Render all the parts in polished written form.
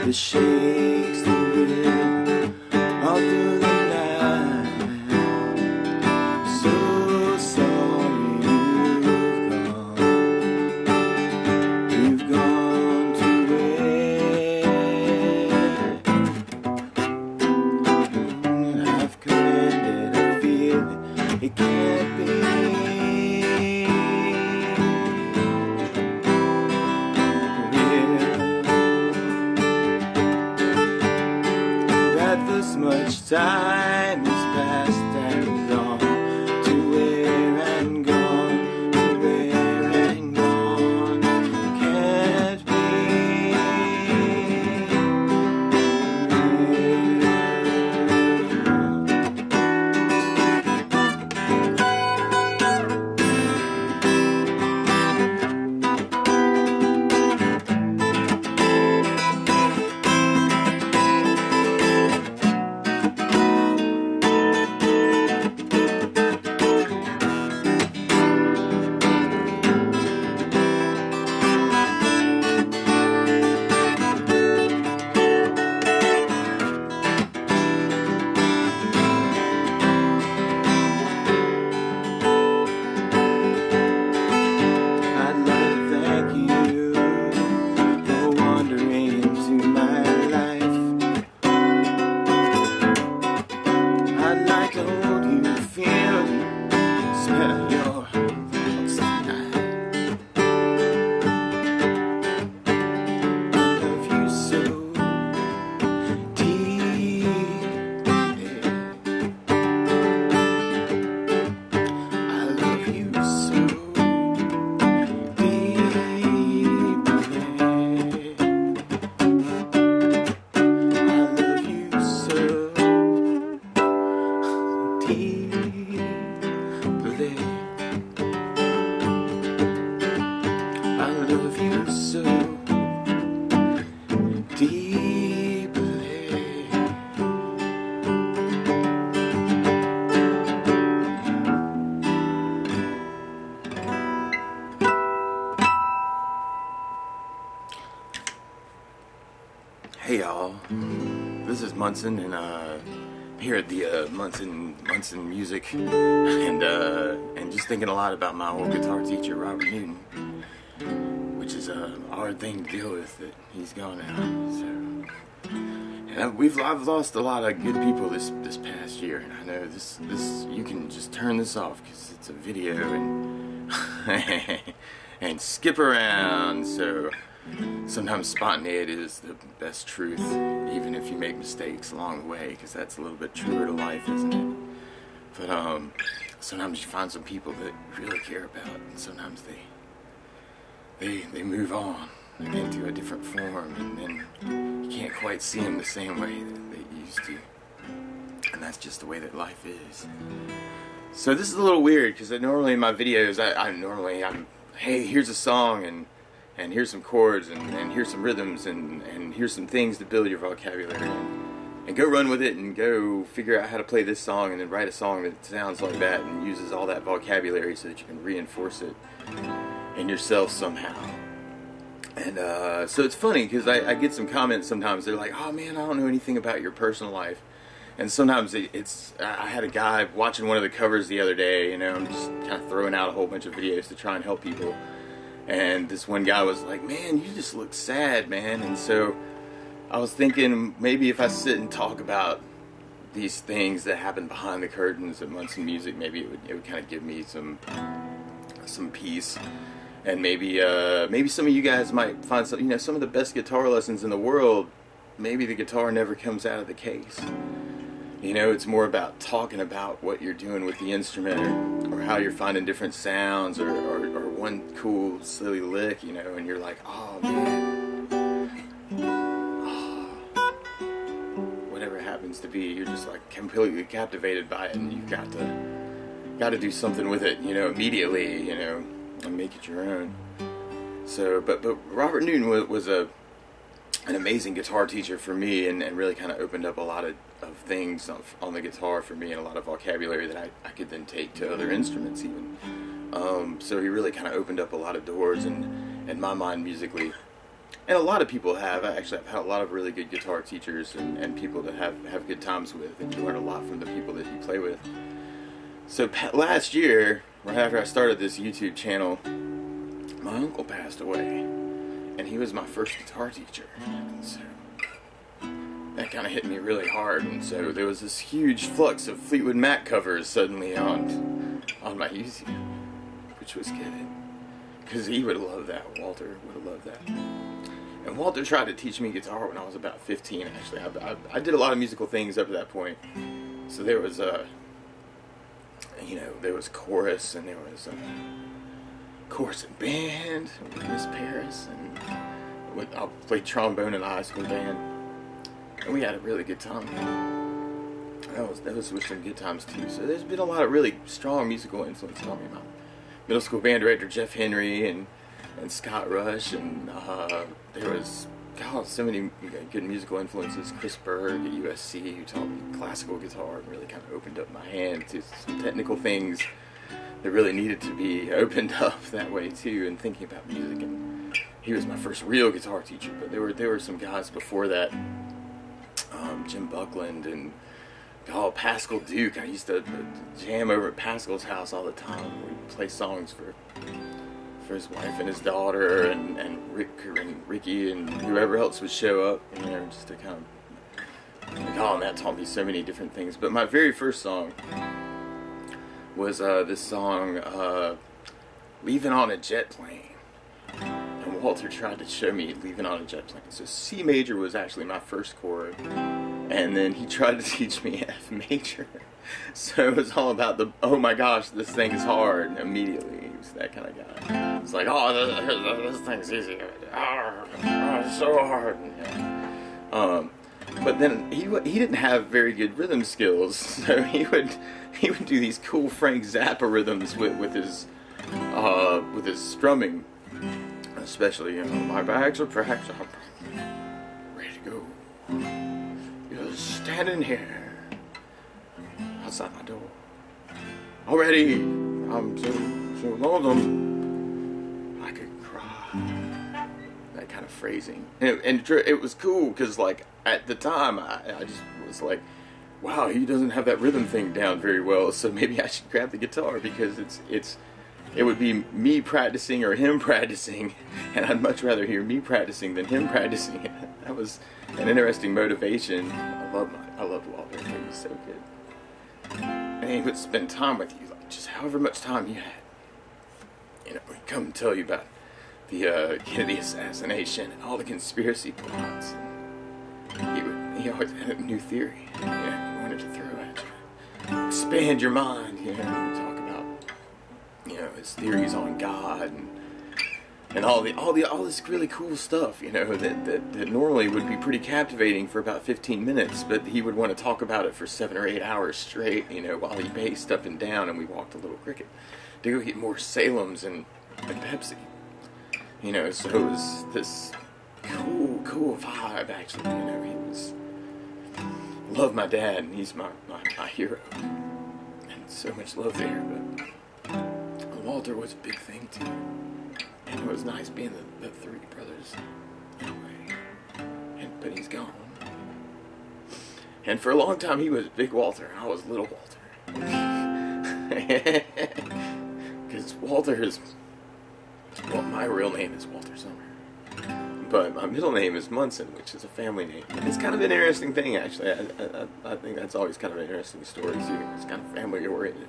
The shakes the rhythm all through the night. So sorry you've gone to bed. And I've commanded a feeling it can't be. This much time has passed and gone to where and gone, to where and gone, can't be Hey y'all, this is Munson, and here at the Munson Music, and just thinking a lot about my old guitar teacher, Robert Newton, which is a hard thing to deal with that he's gone now. So, and I've lost a lot of good people this past year, and I know this you can just turn this off because it's a video and and skip around. So. Sometimes spontaneity is the best truth, even if you make mistakes along the way, because that's a little bit truer to life, isn't it? But sometimes you find some people that you really care about, and sometimes they move on into a different form, and then you can't quite see them the same way that they used to. And that's just the way that life is. So this is a little weird, because normally in my videos, I'm hey, here's a song, and here's some chords, and here's some rhythms, and here's some things to build your vocabulary, and go run with it, and go figure out how to play this song, and then write a song that sounds like that, and uses all that vocabulary so that you can reinforce it in yourself somehow. And so it's funny, because I get some comments sometimes. They're like, oh man, I don't know anything about your personal life. And sometimes I had a guy watching one of the covers the other day, you know, I'm just kind of throwing out a whole bunch of videos to try and help people. And this one guy was like, man, you just look sad, man. And so I was thinking, maybe if I sit and talk about these things that happen behind the curtains at Munson Music, maybe it would kind of give me some peace. And maybe some of you guys might find some, some of the best guitar lessons in the world. Maybe the guitar never comes out of the case. It's more about talking about what you're doing with the instrument, or how you're finding different sounds, or one cool silly lick, and you're like, oh man, oh, whatever it happens to be, you're just like completely captivated by it, and you've got to do something with it, immediately, and make it your own. So, but Robert Newton was an amazing guitar teacher for me, and really kind of opened up a lot of things on the guitar for me, and a lot of vocabulary that I could then take to other instruments even. So he really kind of opened up a lot of doors in my mind musically. And a lot of people have. I've had a lot of really good guitar teachers and people that have good times with, and you learn a lot from the people that you play with. So last year, right after I started this YouTube channel, my uncle passed away, and he was my first guitar teacher. And so that kind of hit me really hard, and so there was this huge flux of Fleetwood Mac covers suddenly on my YouTube, which was good, because he would have loved that. Walter would have loved that. And Walter tried to teach me guitar when I was about 15, actually. I did a lot of musical things up to that point. So there was there was chorus, and there was chorus and band with Miss Paris, and I played trombone in a high school band, and we had a really good time. That was with some good times too. So there's been a lot of really strong musical influence on me. My middle school band director Jeff Henry and Scott Rush, and there was so many good musical influences. Chris Berg at USC, who taught me classical guitar and really kind of opened up my hand to some technical things that really needed to be opened up that way too, and thinking about music. And he was my first real guitar teacher. But there were some guys before that, Jim Buckland and Pascal Duke. I used to jam over at Pascal's house all the time. We'd play songs for his wife and his daughter, and Ricky and whoever else would show up, just to kind of, that taught me so many different things. But my very first song was this song, Leaving on a Jet Plane. And Walter tried to show me Leaving on a Jet Plane. So C major was actually my first chord, and then he tried to teach me F major. So it was all about oh my gosh, this thing is hard, immediately. He was that kind of guy. It's like, this thing's easy. It's so hard. But then he didn't have very good rhythm skills, so he would do these cool Frank Zappa rhythms with his strumming, especially my bags are packed up, ready to go. You're standing here outside my door already. I'm so lonesome I could cry. That kind of phrasing, and it was cool because like at the time I just was like, wow, he doesn't have that rhythm thing down very well, so maybe I should grab the guitar, because it would be me practicing or him practicing, and I'd much rather hear me practicing than him practicing. That was an interesting motivation. I loved Walter. He was so good. And he would spend time with you, like just however much time you had. He'd come and tell you about the Kennedy assassination and all the conspiracy plots. He always had a new theory he wanted to throw at you. Expand your mind, talk about his theories on God and all this really cool stuff, that normally would be pretty captivating for about 15 minutes, but he would want to talk about it for 7 or 8 hours straight, while he paced up and down and we walked a little cricket to go get more Salem's and Pepsi. So it was this cool vibe, actually. He was, love my dad, and he's my hero, and so much love there. But Walter was a big thing too, and it was nice being the three brothers in a way. But he's gone, and for a long time he was Big Walter and I was Little Walter. Because Walter is, well, my real name is Walter Summer, but my middle name is Munson, which is a family name. And it's kind of an interesting thing, actually. I think that's always kind of an interesting story, too. It's kind of family-oriented.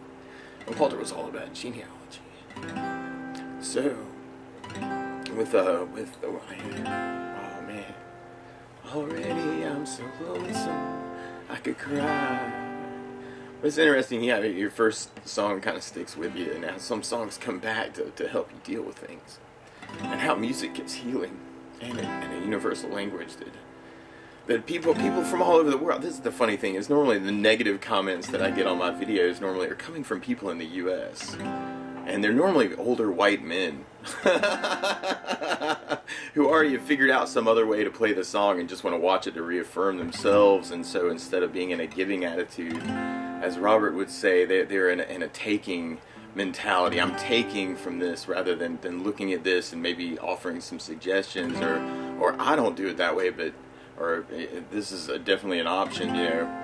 And Walter was all about genealogy. So, oh man, already I'm so lonesome I could cry. But it's interesting, yeah, your first song kind of sticks with you, and how some songs come back to help you deal with things, and how music is healing and a universal language that people from all over the world. This is the funny thing, is normally the negative comments that I get on my videos normally are coming from people in the U.S., and they're normally older white men who already have figured out some other way to play the song and just want to watch it to reaffirm themselves. And so instead of being in a giving attitude, as Robert would say, they're in a taking mentality. I'm taking from this rather than looking at this and maybe offering some suggestions, or I don't do it that way, but this is definitely an option, you know.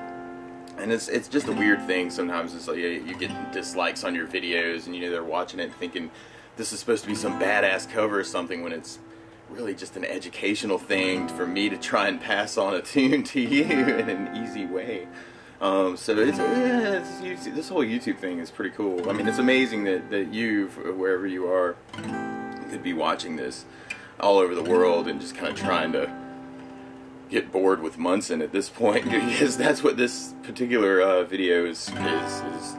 And it's just a weird thing sometimes. It's like you get dislikes on your videos, and you know they're watching it thinking this is supposed to be some badass cover or something, when it's really just an educational thing for me to try and pass on a tune to you in an easy way. So it's YouTube, this whole YouTube thing is pretty cool. I mean, it's amazing that you, wherever you are, could be watching this all over the world and just kind of trying to get bored with Munson at this point, because that's what this particular video is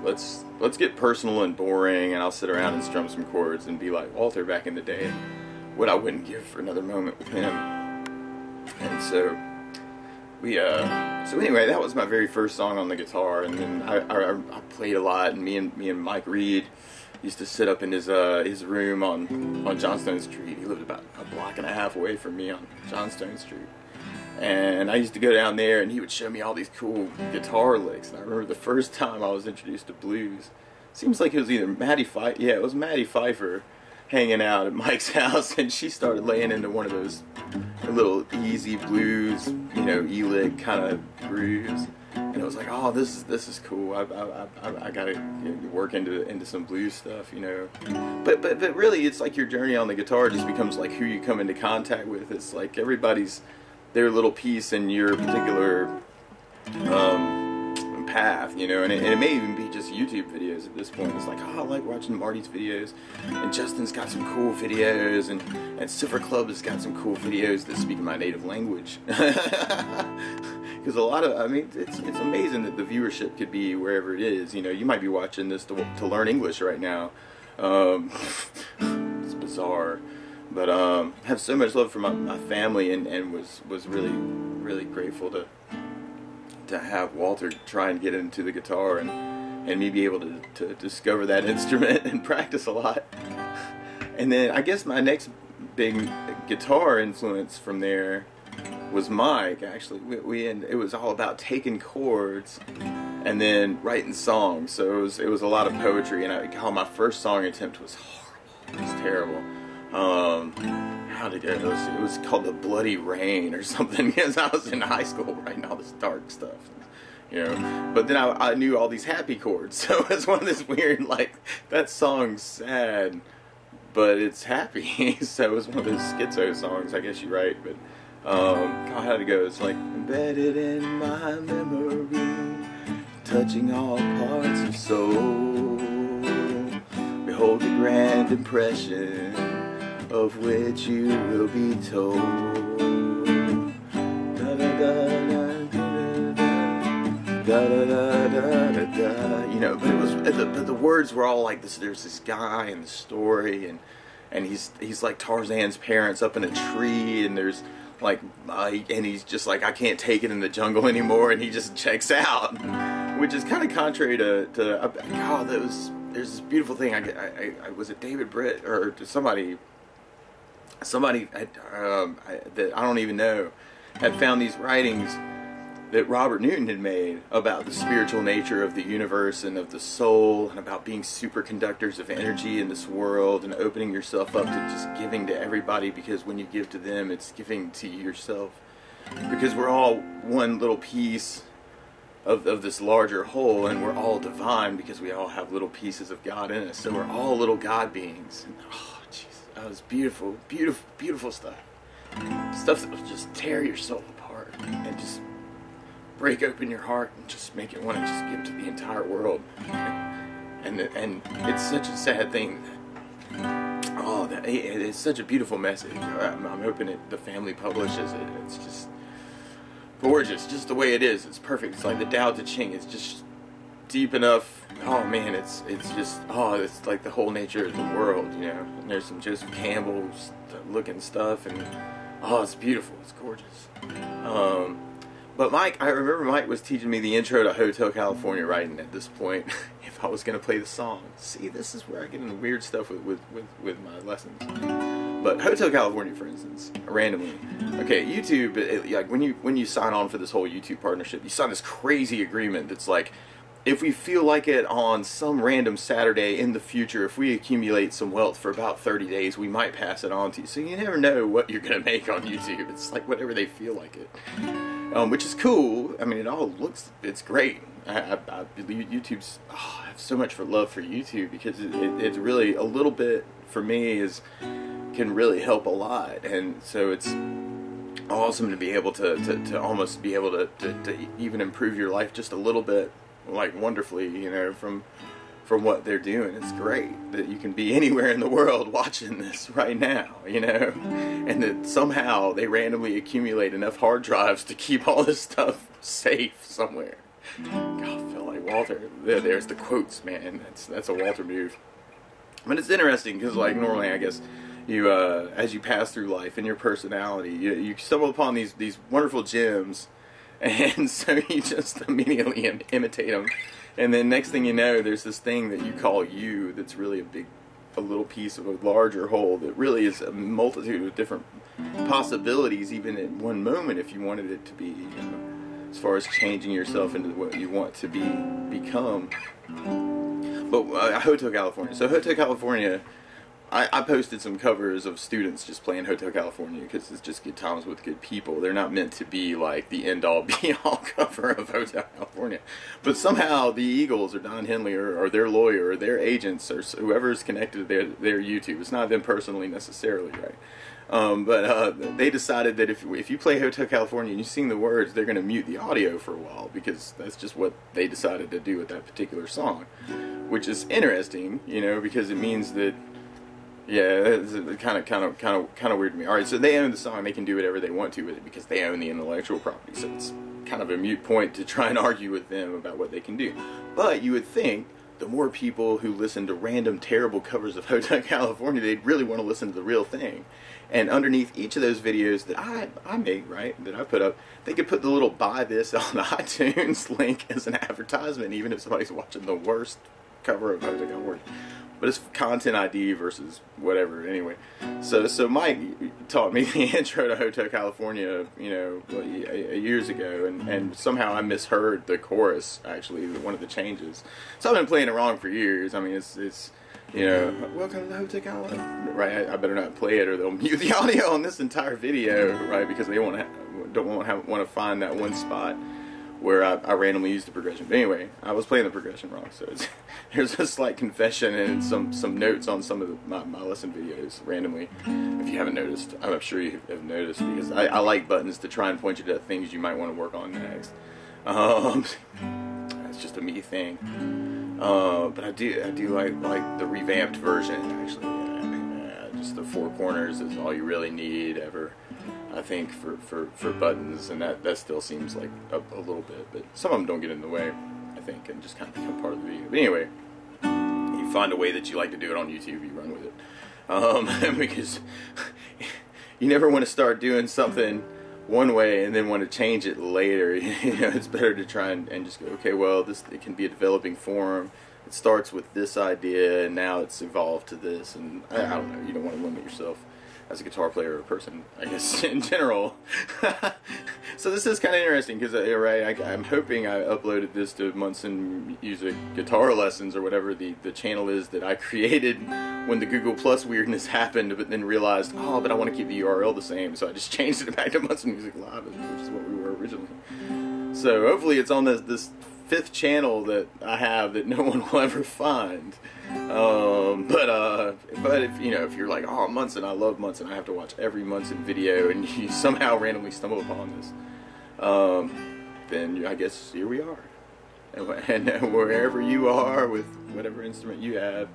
let's get personal and boring, and I'll sit around and strum some chords and be like Walter back in the day, what I wouldn't give for another moment with him. And so so anyway, that was my very first song on the guitar, and then I played a lot, and me and Mike Reed used to sit up in his room on Johnstone Street. He lived about a block and a half away from me on Johnstone Street. And I used to go down there, and he would show me all these cool guitar licks. And I remember the first time I was introduced to blues. Seems like it was either Maddie Pfeiffer. Yeah, it was Maddie Pfeiffer hanging out at Mike's house, and she started laying into one of those little easy blues, you know, E-lick kind of grooves. And it was like, oh, this is cool. I gotta work into some blues stuff, you know. But really, it's like your journey on the guitar just becomes like who you come into contact with. It's like everybody's their little piece in your particular path, you know, and it may even be just YouTube videos at this point. It's like, oh, I like watching Marty's videos, and Justin's got some cool videos, and Cipher Club has got some cool videos that speak my native language. Because a lot of, I mean, it's amazing that the viewership could be wherever it is. You know, you might be watching this to learn English right now. It's bizarre. But have so much love for my family, and was really grateful to have Walter try and get into the guitar and me be able to discover that instrument and practice a lot. And then I guess my next big guitar influence from there was Mike. Actually, it was all about taking chords and then writing songs. So it was a lot of poetry, and my first song attempt was horrible. It was terrible. How to go? It was called The Bloody Rain or something, because I was in high school writing all this dark stuff, you know. But then I knew all these happy chords, so it was one of this weird, like, that song's sad, but it's happy. So it was one of those schizo songs, I guess you're right. But how did it go? It's like, embedded in my memory, touching all parts of soul, behold the grand impression of which you will be told. Da da da da da da da da da. You know, but it was the words were all like this. There's this guy in the story, and he's like Tarzan's parents up in a tree, and there's like and he's just like, I can't take it in the jungle anymore, and he just checks out, which is kind of contrary to God. There's this beautiful thing. I was it David Britt or somebody that I don't even know had found these writings that Robert Newton had made about the spiritual nature of the universe and of the soul, and about being superconductors of energy in this world, and opening yourself up to just giving to everybody, because when you give to them, it's giving to yourself, because we're all one little piece of this larger whole, and we're all divine because we all have little pieces of God in us. So we're all little God beings. And, that was beautiful, beautiful, beautiful stuff. Stuff that will just tear your soul apart and just break open your heart and just make it want to just give to the entire world. And it's such a sad thing that oh, it's such a beautiful message. I'm hoping the family publishes it. It's just gorgeous, just the way it is. It's perfect. It's like the Tao Te Ching. It's just deep enough. Oh man, it's just, oh, it's like the whole nature of the world, you know. And there's some Joseph Campbell looking stuff, and oh, it's beautiful. It's gorgeous. But Mike, I remember Mike was teaching me the intro to Hotel California writing at this point. If I was going to play the song. See, this is where I get into weird stuff with my lessons. But Hotel California, for instance, randomly. Okay, YouTube, like when you sign on for this whole YouTube partnership, you sign this crazy agreement that's like, if we feel like it on some random Saturday in the future, if we accumulate some wealth for about 30 days, we might pass it on to you. So you never know what you're going to make on YouTube. It's like whatever they feel like it. Which is cool. I mean, it's great. I believe YouTube's, I have so much love for YouTube because it's really, a little bit for me can really help a lot. And so it's awesome to be able to almost be able to even improve your life just a little bit, like wonderfully, you know, from what they're doing. It's great that you can be anywhere in the world watching this right now, you know, and that somehow they randomly accumulate enough hard drives to keep all this stuff safe somewhere. God, I feel like Walter. There's the quotes, man. That's a Walter move. But it's interesting because, like, normally, I guess, you as you pass through life in your personality, you stumble upon these wonderful gems, and so you just immediately imitate them. And then next thing you know, there's this thing that you call you that's really a little piece of a larger whole that really is a multitude of different possibilities, even at one moment, if you wanted it to be, you know, as far as changing yourself into what you want to become. But Hotel California. So Hotel California, I posted some covers of students just playing Hotel California because it's just good times with good people. They're not meant to be like the end-all be-all cover of Hotel California. But somehow the Eagles or Don Henley or their lawyer or their agents or whoever's connected to their YouTube, it's not them personally necessarily, right? But they decided that if you play Hotel California and you sing the words, they're going to mute the audio for a while because that's just what they decided to do with that particular song, which is interesting, you know, because it means that, yeah, it's kind of weird to me. All right, so they own the song; they can do whatever they want to with it because they own the intellectual property. So it's kind of a moot point to try and argue with them about what they can do. But you would think the more people who listen to random terrible covers of Hotel California, they'd really want to listen to the real thing. And underneath each of those videos that I make, right, that I put up, they could put the little buy this on the iTunes link as an advertisement, even if somebody's watching the worst cover of Hotel California. But it's content ID versus whatever, anyway. So Mike taught me the intro to Hotel California, you know, years ago, and somehow I misheard the chorus, actually, one of the changes. So I've been playing it wrong for years. I mean, it's you know, welcome to Hotel California, right? I better not play it or they'll mute the audio on this entire video, right? Because they don't want to find that one spot where I randomly used the progression. But anyway, I was playing the progression wrong, so there's a slight confession and some notes on some of my lesson videos randomly. If you haven't noticed, I'm sure you have noticed, because I like buttons to try and point you to things you might want to work on next. It's just a me thing. But I do like the revamped version, actually. Just the four corners is all you really need ever, I think, for buttons, and that still seems like a little bit, but some of them don't get in the way, I think, and just kind of become part of the video. But anyway, you find a way that you like to do it on YouTube, you run with it, because you never want to start doing something one way and then want to change it later. You know, it's better to try and just go, okay, well, it can be a developing form. It starts with this idea, and now it's evolved to this, and I don't know, you don't want to limit yourself as a guitar player or a person, I guess, in general. So this is kind of interesting, because right, I'm hoping I uploaded this to Munson Music Guitar Lessons, or whatever the channel is that I created when the Google Plus weirdness happened, but then realized, oh, but I want to keep the URL the same, so I just changed it back to Munson Music Live, which is what we were originally. So hopefully it's on this fifth channel that I have that no one will ever find. But if you're like, oh, Munson, I love Munson, I have to watch every Munson video, and you somehow randomly stumble upon this, then I guess here we are. And wherever you are with whatever instrument you have,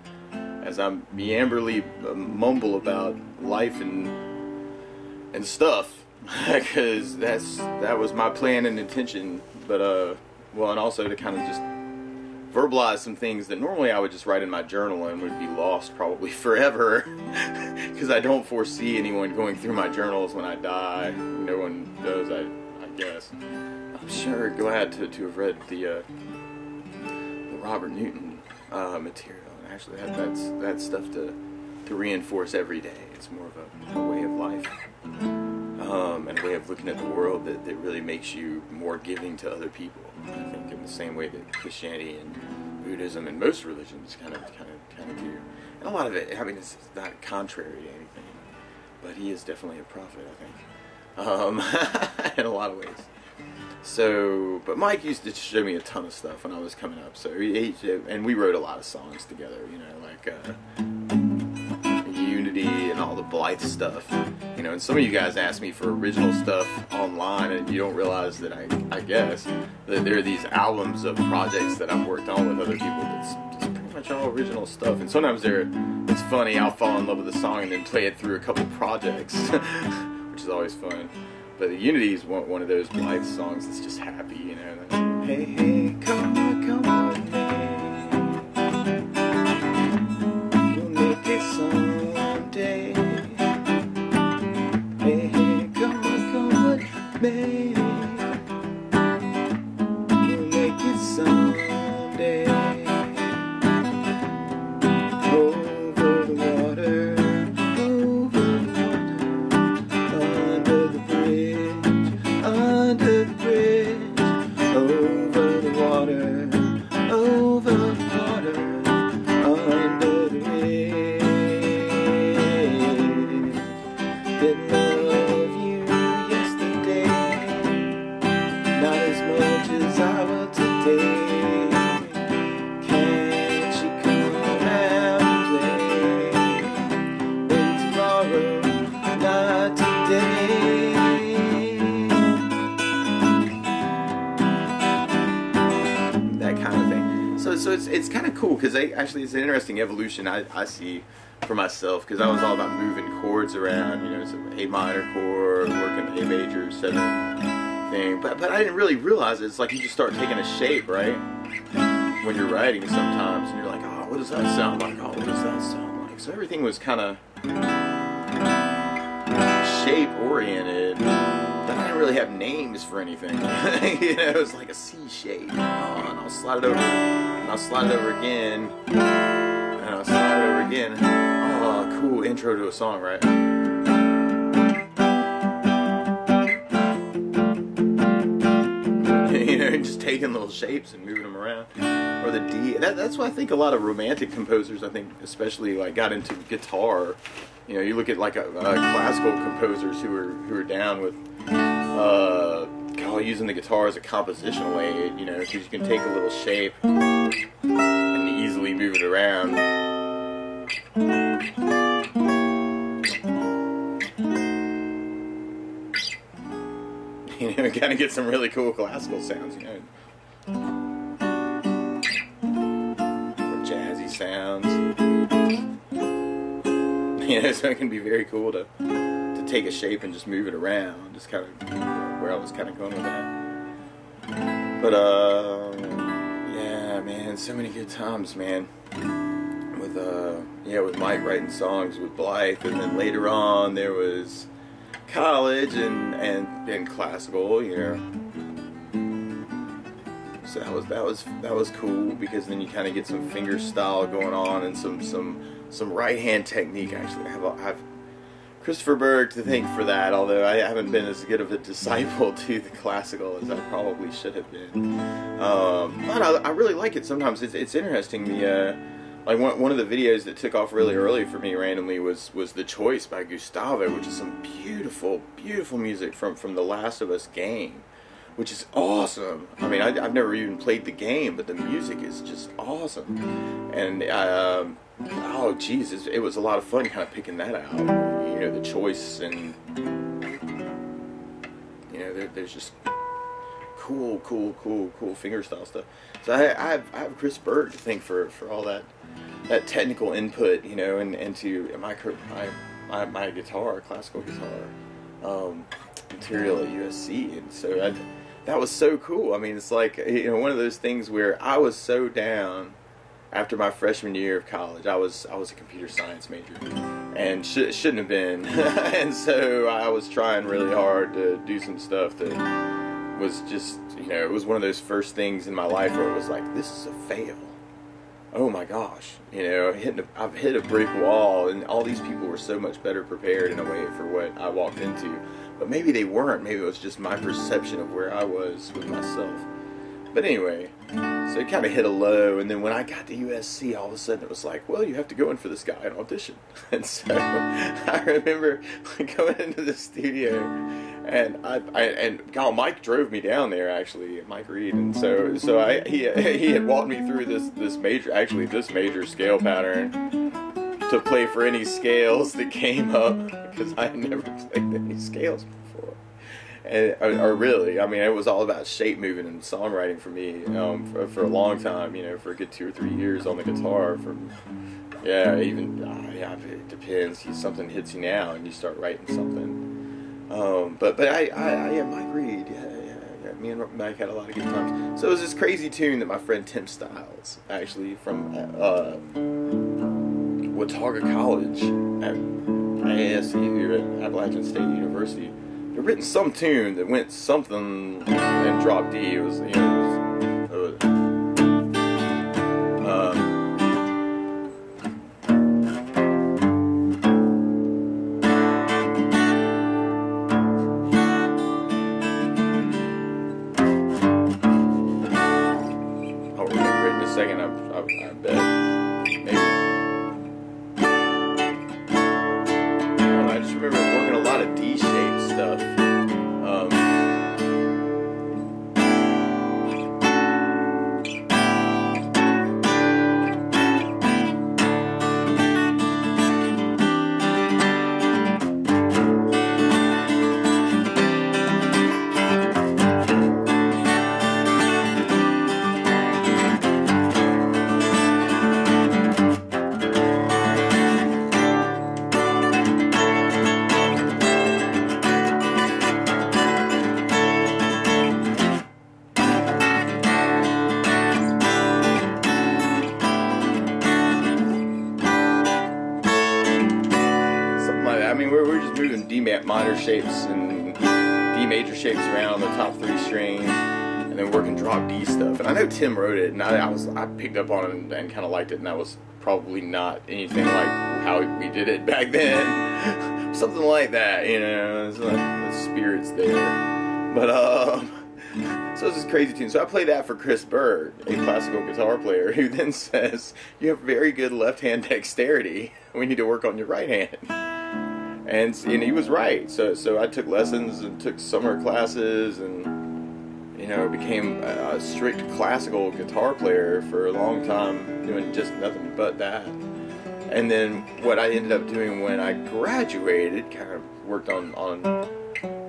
as I meanderly mumble about life and stuff, because that was my plan and intention. But well, and also to kind of just verbalize some things that normally I would just write in my journal and would be lost probably forever, because I don't foresee anyone going through my journals when I die. No one does, I guess. I'm sure glad to have read the Robert Newton material, and actually have that stuff to reinforce every day. It's more of a way of life, and a way of looking at the world that really makes you more giving to other people. I think in the same way that Christianity and Buddhism and most religions kind of do. And a lot of it, I mean, it's not contrary to anything, but he is definitely a prophet, I think, in a lot of ways. So, but Mike used to show me a ton of stuff when I was coming up. So and we wrote a lot of songs together, you know, like Unity and all the Blythe stuff. You know, and some of you guys ask me for original stuff online, and you don't realize that I guess that there are these albums of projects that I've worked on with other people that's just pretty much all original stuff. And sometimes it's funny, I'll fall in love with a song and then play it through a couple projects, which is always fun. But the Unity is one of those Blythe songs that's just happy, you know. Hey, hey, come on, hey. We'll make it someday. Hey, hey, come on, baby. We'll make it someday. Over the water. So it's kind of cool, because actually it's an interesting evolution I see for myself, because I was all about moving chords around, you know, so A minor chord, working the A major 7 thing, but I didn't really realize it. It's like you just start taking a shape, right, when you're writing sometimes, and you're like, oh, what does that sound like? Oh, what does that sound like? So everything was kind of shape oriented. But I didn't really have names for anything. You know, it was like a C shape. Oh, and I'll slide it over, and I'll slide it over again, and I'll slide it over again. Oh, cool intro to a song, right? You know, just taking little shapes and moving them around. Or the D. That's why I think a lot of romantic composers, I think, especially like got into guitar. You know, you look at like classical composers who are down with using the guitar as a compositional aid, you know, because you can take a little shape and easily move it around. You know, kind of get some really cool classical sounds, you know, or jazzy sounds. You know, so it can be very cool to take a shape and just move it around. Just kind of where I was kind of going with that. But yeah, man, so many good times, man. With Mike writing songs with Blythe, and then later on there was college and classical, you know. So that was cool, because then you kind of get some finger style going on and some right hand technique. Actually, I have Christopher Berg to thank for that, although I haven't been as good of a disciple to the classical as I probably should have been. But I really like it. Sometimes it's interesting. Like one of the videos that took off really early for me randomly was The Choice by Gustavo, which is some beautiful, beautiful music from the Last of Us game, which is awesome. I mean, I've never even played the game, but the music is just awesome. And oh geez, it was a lot of fun kind of picking that out. You know, The Choice, and you know, there's just cool fingerstyle stuff. So I have Chris Berg to thank for all that technical input, you know, and into my guitar, classical guitar, material at USC, and so that was so cool. I mean, it's like, you know, one of those things where I was so down after my freshman year of college. I was a computer science major, and shouldn't have been, and so I was trying really hard to do some stuff that was just, you know, it was one of those first things in my life where it was like, this is a fail. Oh my gosh, you know, I've hit a brick wall, and all these people were so much better prepared in a way for what I walked into. But maybe they weren't. Maybe it was just my perception of where I was with myself. But anyway, so it kind of hit a low, and then when I got to USC, all of a sudden it was like, well, you have to go in for this guy and audition. And so I remember going into the studio, and Mike drove me down there, actually, Mike Reed, and so he had walked me through this major scale pattern to play for any scales that came up, because I had never played any scales before. Or really, I mean, it was all about shape moving and songwriting for me, for a long time, you know, for a good 2 or 3 years on the guitar. It depends. Something hits you now, and you start writing something. But Mike Reed, yeah. Me and Mike had a lot of good times. So it was this crazy tune that my friend Tim Stiles, actually from Watauga College at ASU, at Appalachian State University, had written some tune that went something and dropped D. It was, you know, I'll remember it in a second, I bet. Maybe. I just remember working a lot of D-shaped stuff. We're just moving D minor shapes and D major shapes around the top 3 strings, and then working drop D stuff. And I know Tim wrote it, and I picked up on it and kind of liked it, and that was probably not anything like how we did it back then. Something like that, you know. It's like the spirit's there. But so it's this crazy tune. So I play that for Chris Berg, a classical guitar player, who then says, "You have very good left hand dexterity. We need to work on your right hand." And he was right. So I took lessons and took summer classes, and, you know, became a strict classical guitar player for a long time, doing just nothing but that. And then what I ended up doing when I graduated, kind of worked on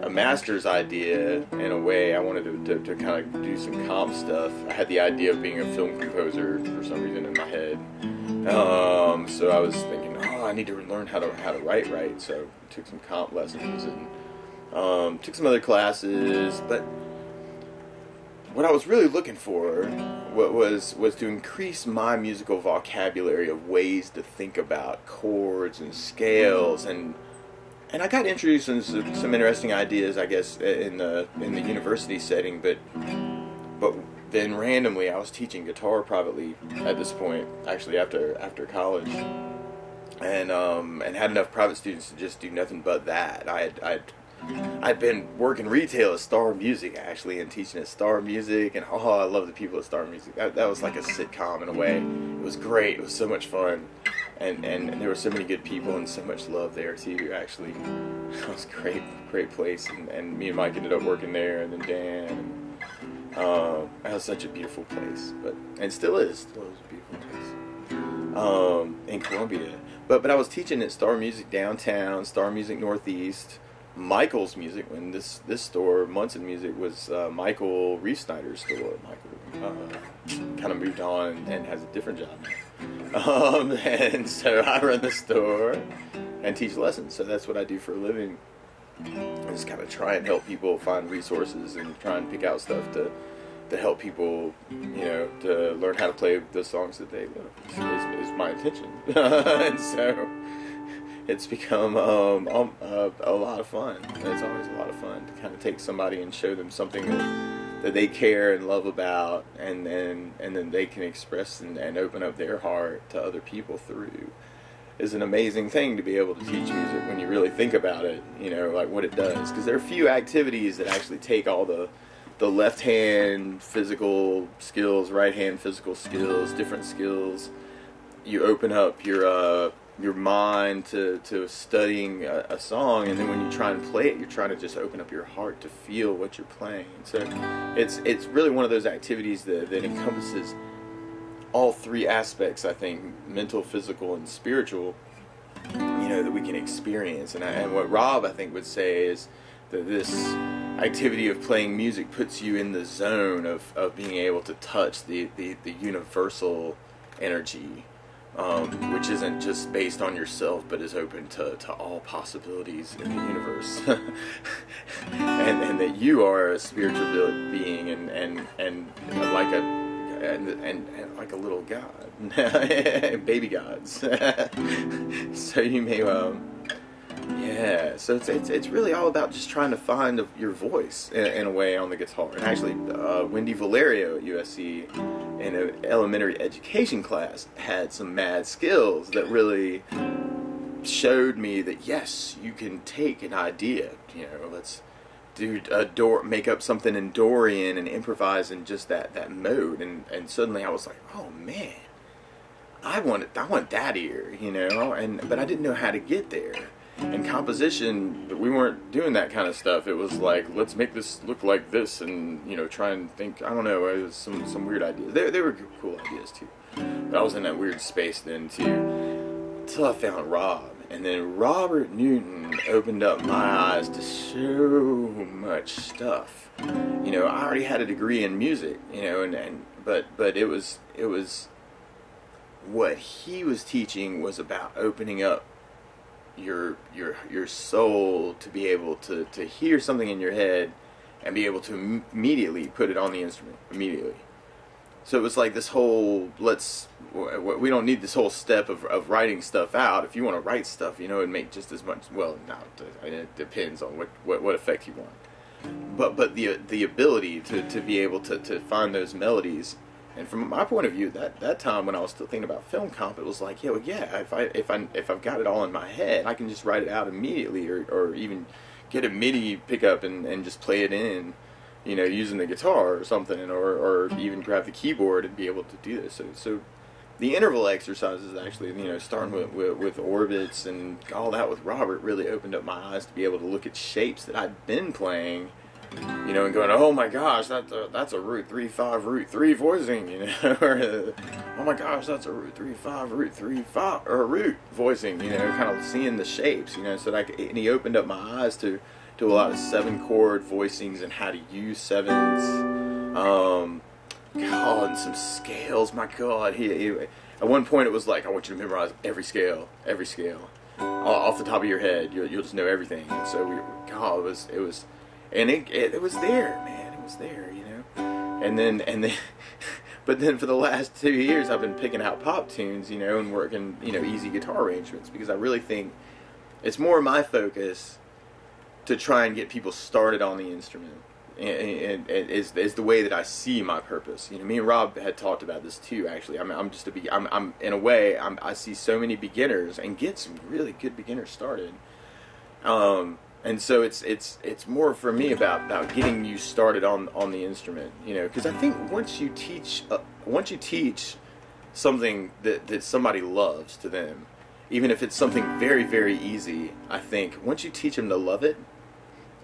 a master's idea in a way. I wanted to kind of do some comp stuff. I had the idea of being a film composer for some reason in my head. So I was thinking, I need to learn how to write right. So I took some comp lessons and took some other classes. But what I was really looking for was to increase my musical vocabulary of ways to think about chords and scales, and I got introduced into some interesting ideas, I guess, in the university setting. But then randomly, I was teaching guitar privately at this point, actually after college, and had enough private students to just do nothing but that. I'd been working retail at Star Music, actually, and teaching at Star Music, and I love the people at Star Music. That was like a sitcom in a way. It was great. It was so much fun, and there were so many good people and so much love there too. Actually, it was a great place, and me and Mike ended up working there, and then Dan. And, that was such a beautiful place, and still is a beautiful place in Columbia. But I was teaching at Star Music downtown, Star Music Northeast, Michael's music, when this store, Munson Music, was Michael Reese Snyder's store. Michael kind of moved on and has a different job now. And so I run the store and teach lessons. So that's what I do for a living. I just kind of try and help people find resources and try and pick out stuff to help people, to learn how to play the songs that they love. Is my intention. And so it's become a lot of fun. It's always a lot of fun to kind of take somebody and show them something that they care and love about, and then they can express and open up their heart to other people through. Is an amazing thing to be able to teach music when you really think about it, like what it does. Because there are few activities that actually take all the left hand physical skills, right hand physical skills, different skills. You open up your mind to studying a song, and then when you try and play it, you're trying to just open up your heart to feel what you're playing. So it's really one of those activities that encompasses all three aspects, I think, mental, physical, and spiritual, that we can experience. And what Rob, I think, would say is that this activity of playing music puts you in the zone of being able to touch the universal energy, which isn't just based on yourself, but is open to all possibilities in the universe. and that you are a spiritual being and like like a little god, baby gods. So you may, So it's really all about just trying to find your voice in a way on the guitar. And actually, Wendy Valerio at USC in an elementary education class had some mad skills that really showed me that yes, you can take an idea. Let's make up something in Dorian and improvise in just that mode, and suddenly I was like, oh man, I want that ear, but I didn't know how to get there. And composition, we weren't doing that kind of stuff. It was like, let's make this look like this, and try and think. I don't know. It was some weird ideas. They were cool ideas too, but I was in that weird space then too, until I found Rob. And then Robert Newton opened up my eyes to so much stuff. I already had a degree in music, but it was what he was teaching was about opening up your soul to be able to hear something in your head and be able to immediately put it on the instrument immediately. So it was like this whole, we don't need this whole step of writing stuff out. If you want to write stuff, it'd make just as much, well, no, it depends on what effect you want. But the ability to be able to find those melodies, and from my point of view, that time when I was still thinking about film comp, it was like, if I've got it all in my head, I can just write it out immediately, or even get a MIDI pickup and just play it in, using the guitar or something, or even grab the keyboard and be able to do this. So the interval exercises actually, starting with orbits and all that with Robert, really opened up my eyes to be able to look at shapes that I'd been playing, and going, oh my gosh, that's a root 3/5 root 3 voicing, or oh my gosh, that's a root 3/5 root 3/5 or root voicing, kind of seeing the shapes, so and he opened up my eyes to a lot of 7-chord voicings and how to use sevens, and some scales. My God, he at one point it was like, I want you to memorize every scale, off the top of your head. You'll just know everything. And so it was, and it was there, man. It was there, And then, but then for the last 2 years, I've been picking out pop tunes, and working, easy guitar arrangements, because I really think it's more my focus to try and get people started on the instrument, and is the way that I see my purpose. Me and Rob had talked about this too. Actually, I'm in a way, I see so many beginners and get some really good beginners started. And so it's more for me about getting you started on the instrument, because I think once you teach something that somebody loves to them, even if it's something very, very easy, I think once you teach them to love it,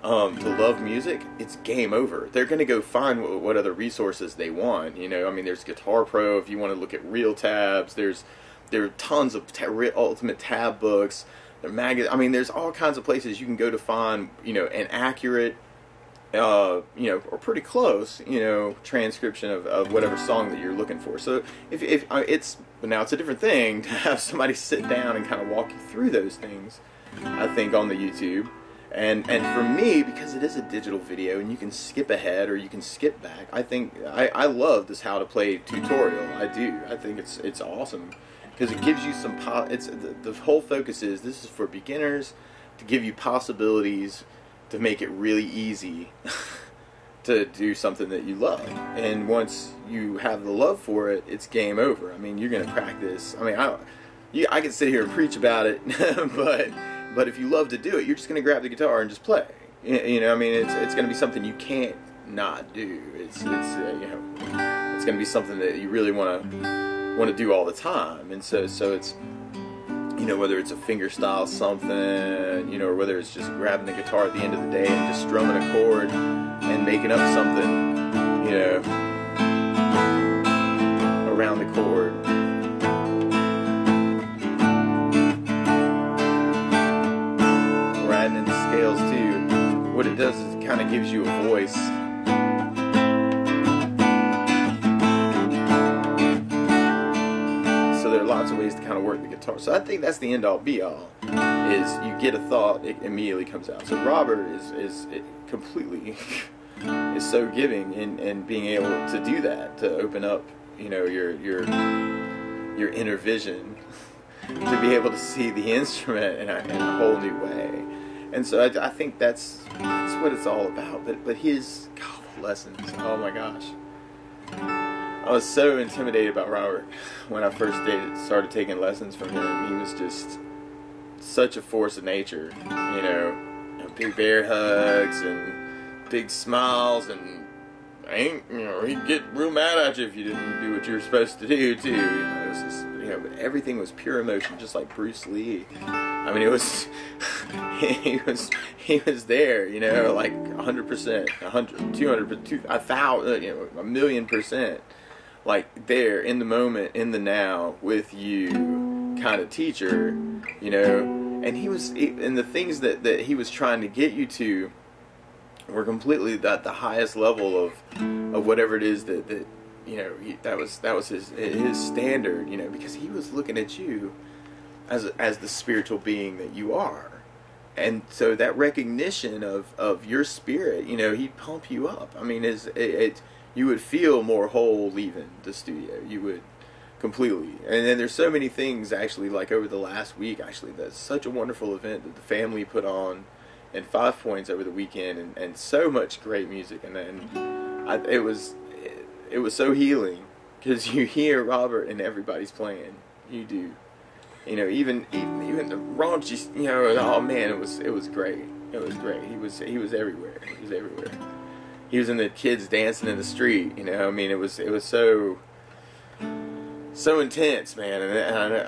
to love music, it's game over. They're going to go find what other resources they want. There's Guitar Pro if you want to look at real tabs. There are tons of ultimate tab books. I mean, there's all kinds of places you can go to find, an accurate, or pretty close, transcription of whatever song that you're looking for. So but now it's a different thing to have somebody sit down and kind of walk you through those things, I think, on the YouTube. And for me, because it is a digital video and you can skip ahead or you can skip back, I think I love this how to play tutorial. I do. I think it's awesome because it gives you some the whole focus is this is for beginners to give you possibilities to make it really easy to do something that you love. And once you have the love for it, it's game over. I mean, you're going to practice. I mean, I can sit here and preach about it, but if you love to do it, you're just going to grab the guitar and just play. I mean, it's going to be something you can't not do. It's going to be something that you really want to do all the time. And so it's, whether it's a fingerstyle something, or whether it's just grabbing the guitar at the end of the day and just strumming a chord and making up something, around the chord. Or adding in the scales too. What it does is it kind of gives you a voice. There are lots of ways to kind of work the guitar. So I think that's the end all be all, is you get a thought, it immediately comes out. So Robert is completely is so giving in being able to do that, to open up, your inner vision, to be able to see the instrument in a whole new way. And so I think that's what it's all about. But his lessons, oh my gosh. I was so intimidated by Robert when I first started taking lessons from him. He was just such a force of nature, big bear hugs and big smiles, and he'd get real mad at you if you didn't do what you were supposed to do too. It was just, but everything was pure emotion, just like Bruce Lee. I mean, it was he was there, like 100%, 100, 200%, 1,000, a million %. Like there in the moment, in the now, with you, kind of teacher, and and the things that he was trying to get you to were completely at the highest level of whatever it is that that was his standard, because he was looking at you as the spiritual being that you are. And so that recognition of your spirit, he'd pump you up. I mean, you would feel more whole leaving the studio. You would completely. And then there's so many things, actually, like over the last week, actually, that's such a wonderful event that the family put on in 5 Points over the weekend, and so much great music. It was so healing, because you hear Robert and everybody's playing. You do. Even the raunchy, oh man, it was great. It was great. He was everywhere. He was everywhere. He was in the kids dancing in the street, I mean, it was so intense, man, it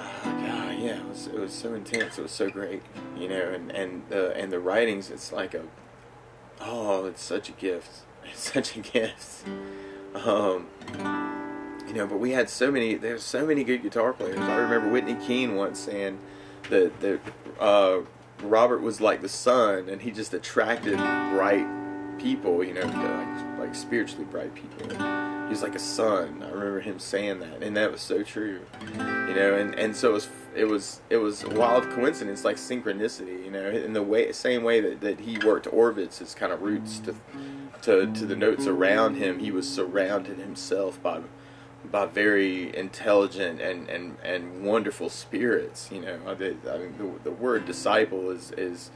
was so intense. It was so great, and the writings, it's like it's such a gift. It's such a gift. But we had there's so many good guitar players. I remember Whitney Keane once saying that Robert was like the sun, and he just attracted bright people, like spiritually bright people. He was like a sun. I remember him saying that, and that was so true, and so it was a wild coincidence, like synchronicity, in the same way that he worked orbits as kind of roots to the notes around him. He was surrounded himself by very intelligent and wonderful spirits. I mean, the word disciple is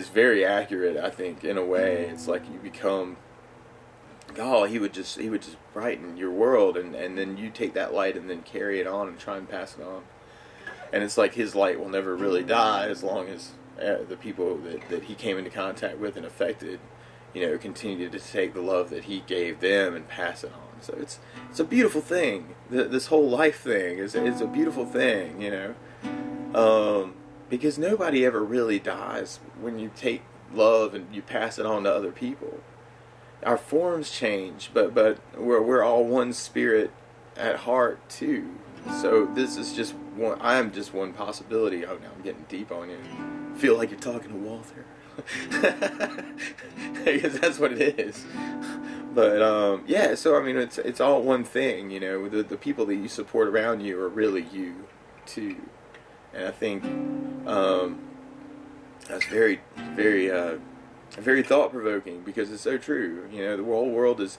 very accurate, I think, in a way. It's like you become, he would just brighten your world, and then you take that light and then carry it on and try and pass it on. And it's like his light will never really die as long as the people that he came into contact with and affected, continue to take the love that he gave them and pass it on. So it's a beautiful thing. This whole life thing is a beautiful thing, because nobody ever really dies when you take love and you pass it on to other people. Our forms change, but we're all one spirit at heart too. So this is just I am just one possibility. Oh, now I'm getting deep on you. Feel like you're talking to Walter. Because that's what it is. But yeah, so I mean, it's all one thing, you know. The people that you support around you are really you, too, and I think that's very thought provoking because it's so true. You know, the whole world is,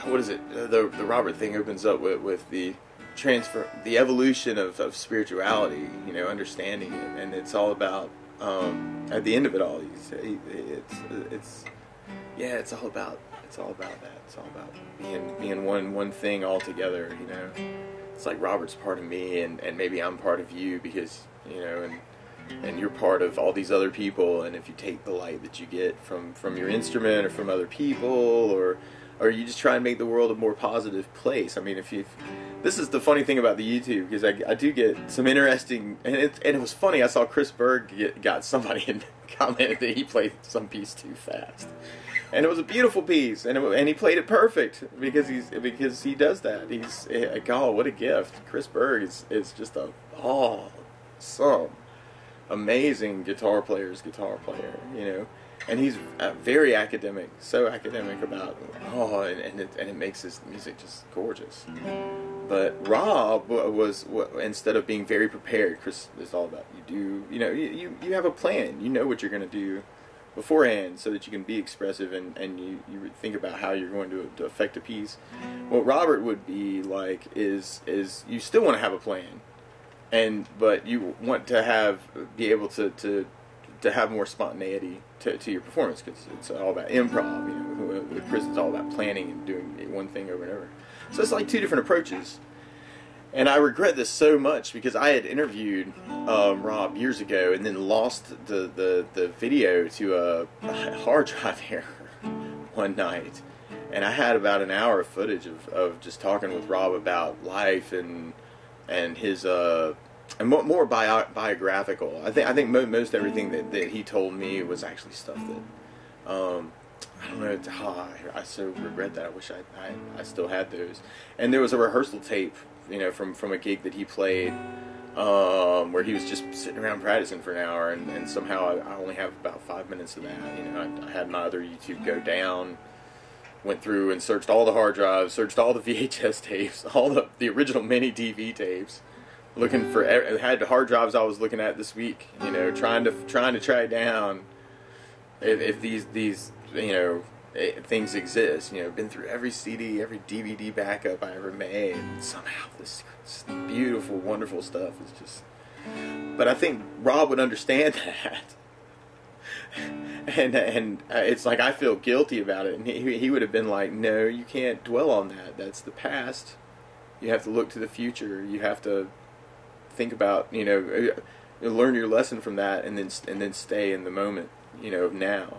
what is it? The Robert thing opens up with the the evolution of spirituality. You know, understanding it, and it's all about at the end of it all, it's all about that. It's all about being one thing all together. You know, it's like Robert's part of me, and maybe I'm part of you because, you know, and you're part of all these other people. And if you take the light that you get from your instrument or from other people, or you just try and make the world a more positive place. I mean, this is the funny thing about the YouTube, because I do get some interesting, and it was funny. I saw Chris Berg got somebody and commented that he played some piece too fast, and it was a beautiful piece, and he played it perfect because he does that. He's God, what a gift! Chris Berg is just some amazing guitar player, you know. And he's very academic, so academic about and it makes his music just gorgeous. But Rob was, instead of being very prepared, Chris is all about you have a plan, you know what you're going to do beforehand, so that you can be expressive and you think about how you're going to affect a piece. What Robert would be like is you still want to have a plan, but you want to be able to have more spontaneity to your performance, because it's all about improv. You know, with Chris, it's all about planning and doing one thing over and over. So it's like two different approaches. And I regret this so much because I had interviewed Rob years ago and then lost the video to a hard drive error one night. And I had about an hour of footage of just talking with Rob about life and his and more biographical. I think most everything that he told me was actually stuff that I don't know. I so regret that. I wish I still had those. And there was a rehearsal tape, you know, from a gig that he played, where he was just sitting around practicing for an hour, and somehow I only have about 5 minutes of that. You know, I had my other YouTube go down, went through and searched all the hard drives, searched all the VHS tapes, all the original mini DV tapes, looking for, had the hard drives I was looking at this week, you know, trying to track down if these you know, things exist. You know, been through every CD, every DVD backup I ever made, and somehow this beautiful, wonderful stuff is just. But I think Rob would understand that, and it's like I feel guilty about it, and he would have been like, no, you can't dwell on that. That's the past. You have to look to the future. You have to think about, you know, learn your lesson from that, and then stay in the moment, you know, now.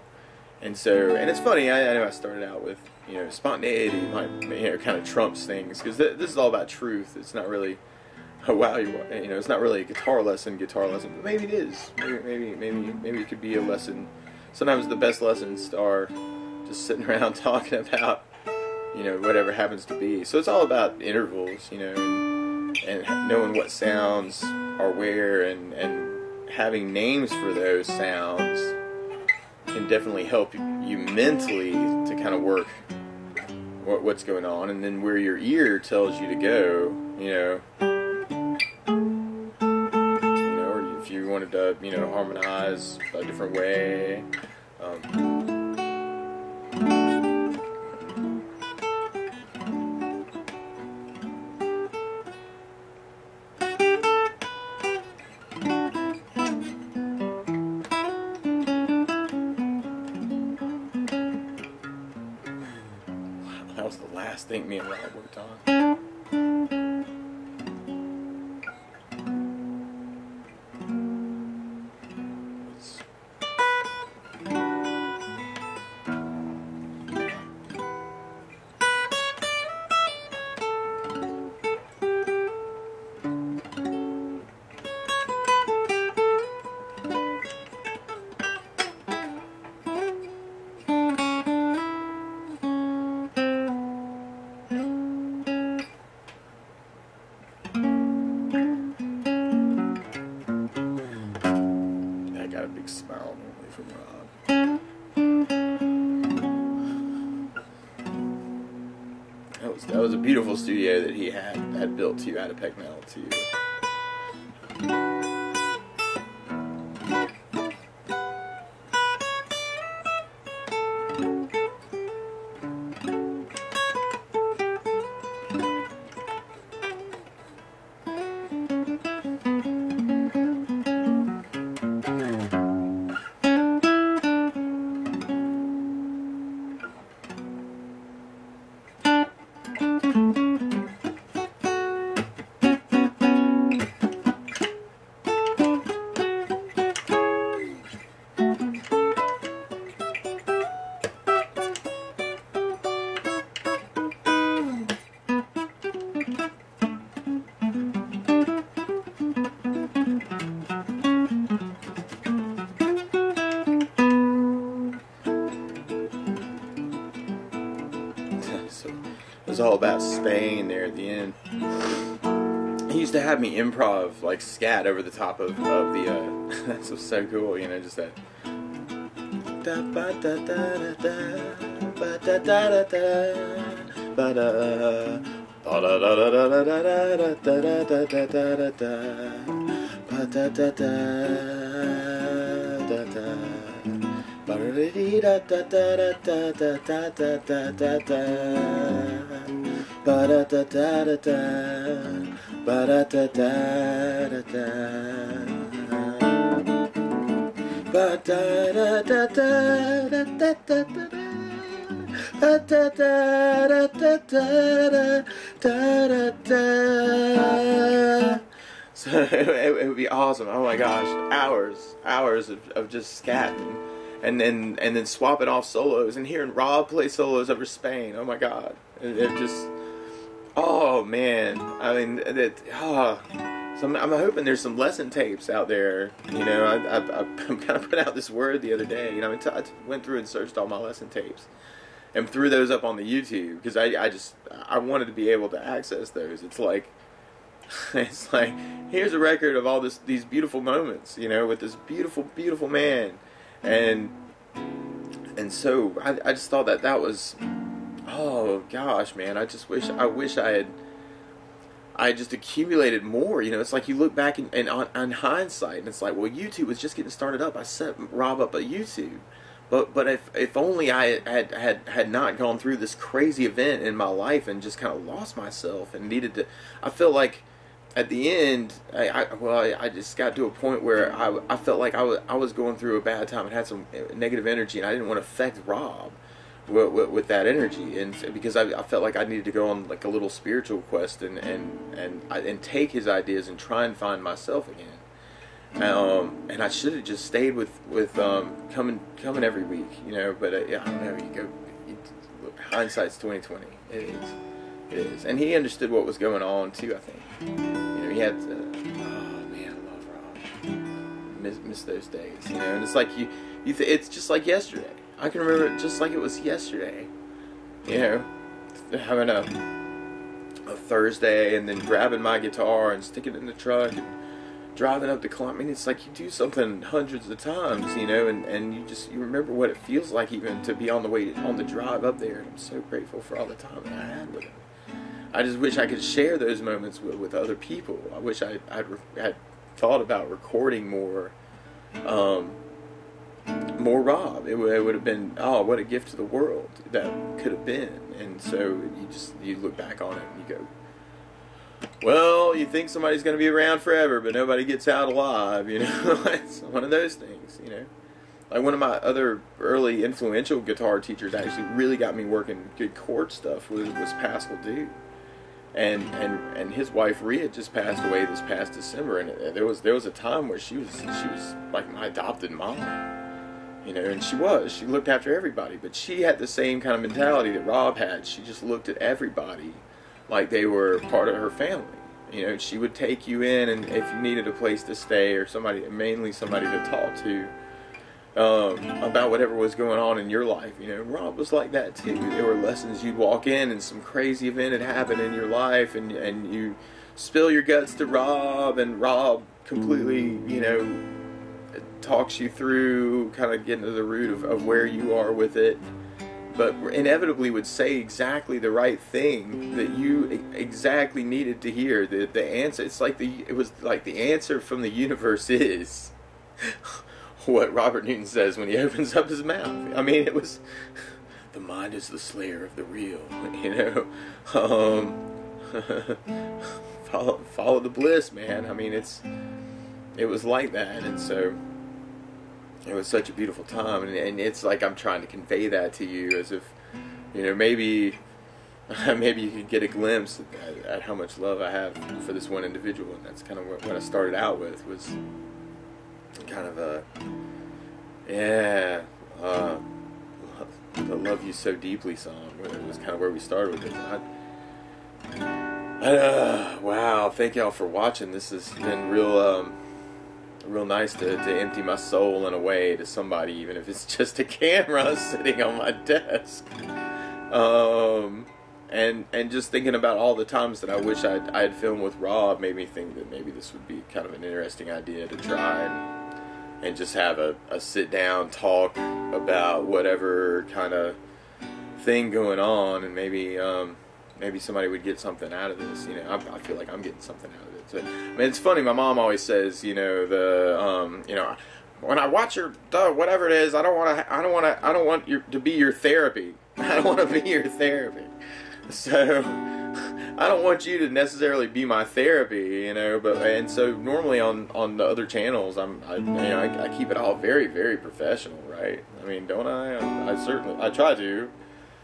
And so, and it's funny, I know I started out with, you know, spontaneity might, you know, kind of trumps things, because this is all about truth. It's not really, oh wow, you know, it's not really a guitar lesson, but maybe it is. Maybe it could be a lesson. Sometimes the best lessons are just sitting around talking about, you know, whatever happens to be. So it's all about intervals, you know, and knowing what sounds are where, and having names for those sounds can definitely help you mentally to kind of work what's going on, and then where your ear tells you to go, you know, or if you wanted to, you know, harmonize a different way. That was the last thing me and Rob worked on. that was a beautiful studio that he had built too out of Pecknell too. So it was all about Spain there at the end. He used to have me improv like scat over the top of the that's so cool, you know, just that da ba da da da da ba da da da da ba da da da da da da da da da da da da da ba da da da da da ba da da da da da da da da da ba da da da da da ba da da da da da ba da da da da da da da ba da da da da da da. So it would be awesome. Oh my gosh, hours of just scatting, and then swapping off solos and hearing Rob play solos over Spain. Oh my God, it just. Oh man, I mean, so I'm hoping there's some lesson tapes out there. You know, I kind of put out this word the other day. You know, I went through and searched all my lesson tapes and threw those up on the YouTube because I wanted to be able to access those. It's like here's a record of all these beautiful moments. You know, with this beautiful man, and so I just thought that was. Oh gosh, man! I wish I just accumulated more. You know, it's like you look back and on hindsight, and it's like, well, YouTube was just getting started up. I set Rob up at YouTube, but if only I had not gone through this crazy event in my life and just kind of lost myself and needed to. I felt like at the end, I just got to a point where I felt like I was going through a bad time and had some negative energy, and I didn't want to affect Rob. With that energy, and because I felt like I needed to go on like a little spiritual quest and take his ideas and try and find myself again, and I should have just stayed with coming every week, you know. But yeah, I don't know. Hindsight's 20/20. It is, and he understood what was going on too. I think, you know, he had. Oh man, I love Rob. Miss those days, you know. And it's like it's just like yesterday. I can remember it just like it was yesterday, you know, having a Thursday and then grabbing my guitar and sticking it in the truck and driving up the climb. I mean, it's like you do something hundreds of times, you know, and you remember what it feels like even to be on the drive up there. And I'm so grateful for all the time that I had with him. I just wish I could share those moments with other people. I wish I had thought about recording more Rob. It would have been, oh, what a gift to the world that could have been. And so you look back on it and you go, well, you think somebody's going to be around forever, but nobody gets out alive, you know. It's one of those things, you know. Like one of my other early influential guitar teachers actually really got me working good chord stuff was Pascal Duke. And his wife Rhea just passed away this past December, and there was a time where she was like my adopted mom. You know, and she looked after everybody, but she had the same kind of mentality that Rob had. She just looked at everybody like they were part of her family. You know, she would take you in, and if you needed a place to stay or mainly somebody to talk to about whatever was going on in your life. You know, Rob was like that too. There were lessons you'd walk in and some crazy event had happened in your life, and you spill your guts to Rob, and Rob completely, you know, talks you through, kind of getting to the root of where you are with it, but inevitably would say exactly the right thing that you exactly needed to hear. The answer, it was like the answer from the universe is what Robert Newton says when he opens up his mouth. I mean, it was, the mind is the slayer of the real, you know. Follow the bliss, man. I mean, it was like that, and so it was such a beautiful time, and it's like I'm trying to convey that to you, as if, you know, maybe you could get a glimpse at how much love I have for this one individual. And that's kind of what I started out with, was kind of the "Love You So Deeply" song. It was kind of where we started with it. Wow, thank y'all for watching. This has been real nice to empty my soul in a way to somebody, even if it's just a camera sitting on my desk. And just thinking about all the times that I wish I had filmed with Rob made me think that maybe this would be kind of an interesting idea to try and just have a sit down talk about whatever kind of thing going on, and maybe somebody would get something out of this. You know, I feel like I'm getting something out of it. So, I mean, it's funny. My mom always says, you know, when I watch your whatever it is, I don't want you to be your therapy. I don't want to be your therapy. So I don't want you to necessarily be my therapy, you know. And so normally on the other channels, I keep it all very, very professional, right? I mean, don't I? I try to.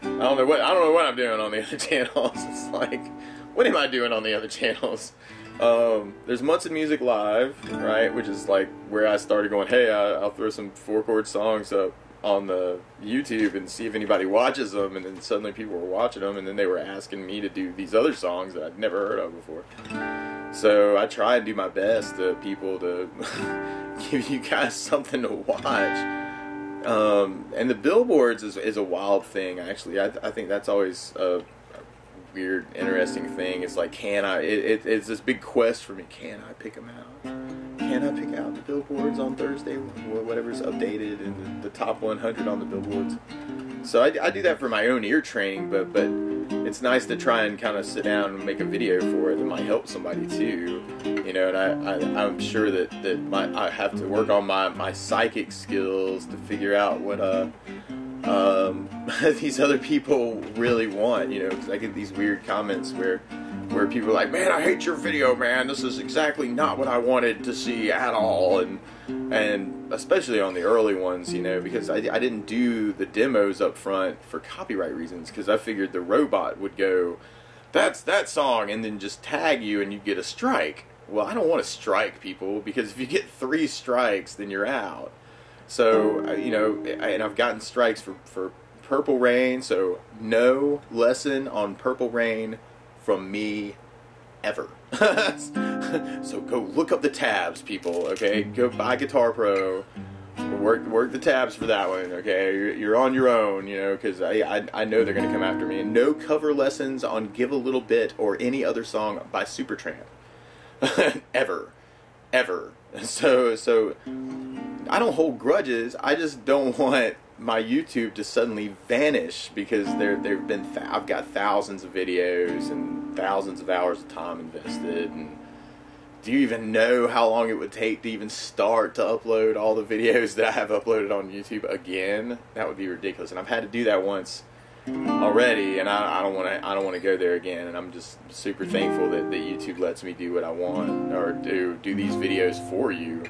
I don't know what I'm doing on the other channels. It's like, what am I doing on the other channels? There's Munson Music Live, right, which is like where I started going, hey, I'll throw some 4-chord songs up on the YouTube and see if anybody watches them, and then suddenly people were watching them, and then they were asking me to do these other songs that I'd never heard of before. So I try and do my best to people to give you guys something to watch. And the billboards is a wild thing, actually. I think that's always a weird, interesting thing. It's like, it's this big quest for me. Can I pick them out? Can I pick out the billboards on Thursday, whatever's updated, and the top 100 on the billboards? So I do that for my own ear training, but it's nice to try and kind of sit down and make a video for it that might help somebody too, you know. And I'm sure that I have to work on my psychic skills to figure out what these other people really want, you know, because I get these weird comments where people are like, man, I hate your video, man, this is exactly not what I wanted to see at all, and especially on the early ones, you know, because I didn't do the demos up front for copyright reasons, because I figured the robot would go, that's that song, and then just tag you and you get a strike. Well, I don't want to strike people, because if you get 3 strikes, then you're out. So, you know, and I've gotten strikes for Purple Rain, so no lesson on Purple Rain from me ever. So go look up the tabs, people, okay? Go buy Guitar Pro, work the tabs for that one, okay? You're on your own, you know, because I know they're going to come after me. And no cover lessons on Give a Little Bit or any other song by Supertramp. Ever. So I don't hold grudges. I just don't want my YouTube to suddenly vanish, because I've got thousands of videos and thousands of hours of time invested. And do you even know how long it would take to even start to upload all the videos that I have uploaded on YouTube again? That would be ridiculous. And I've had to do that once already, and I don't want to go there again. And I'm just super thankful that YouTube lets me do what I want, or do these videos for you.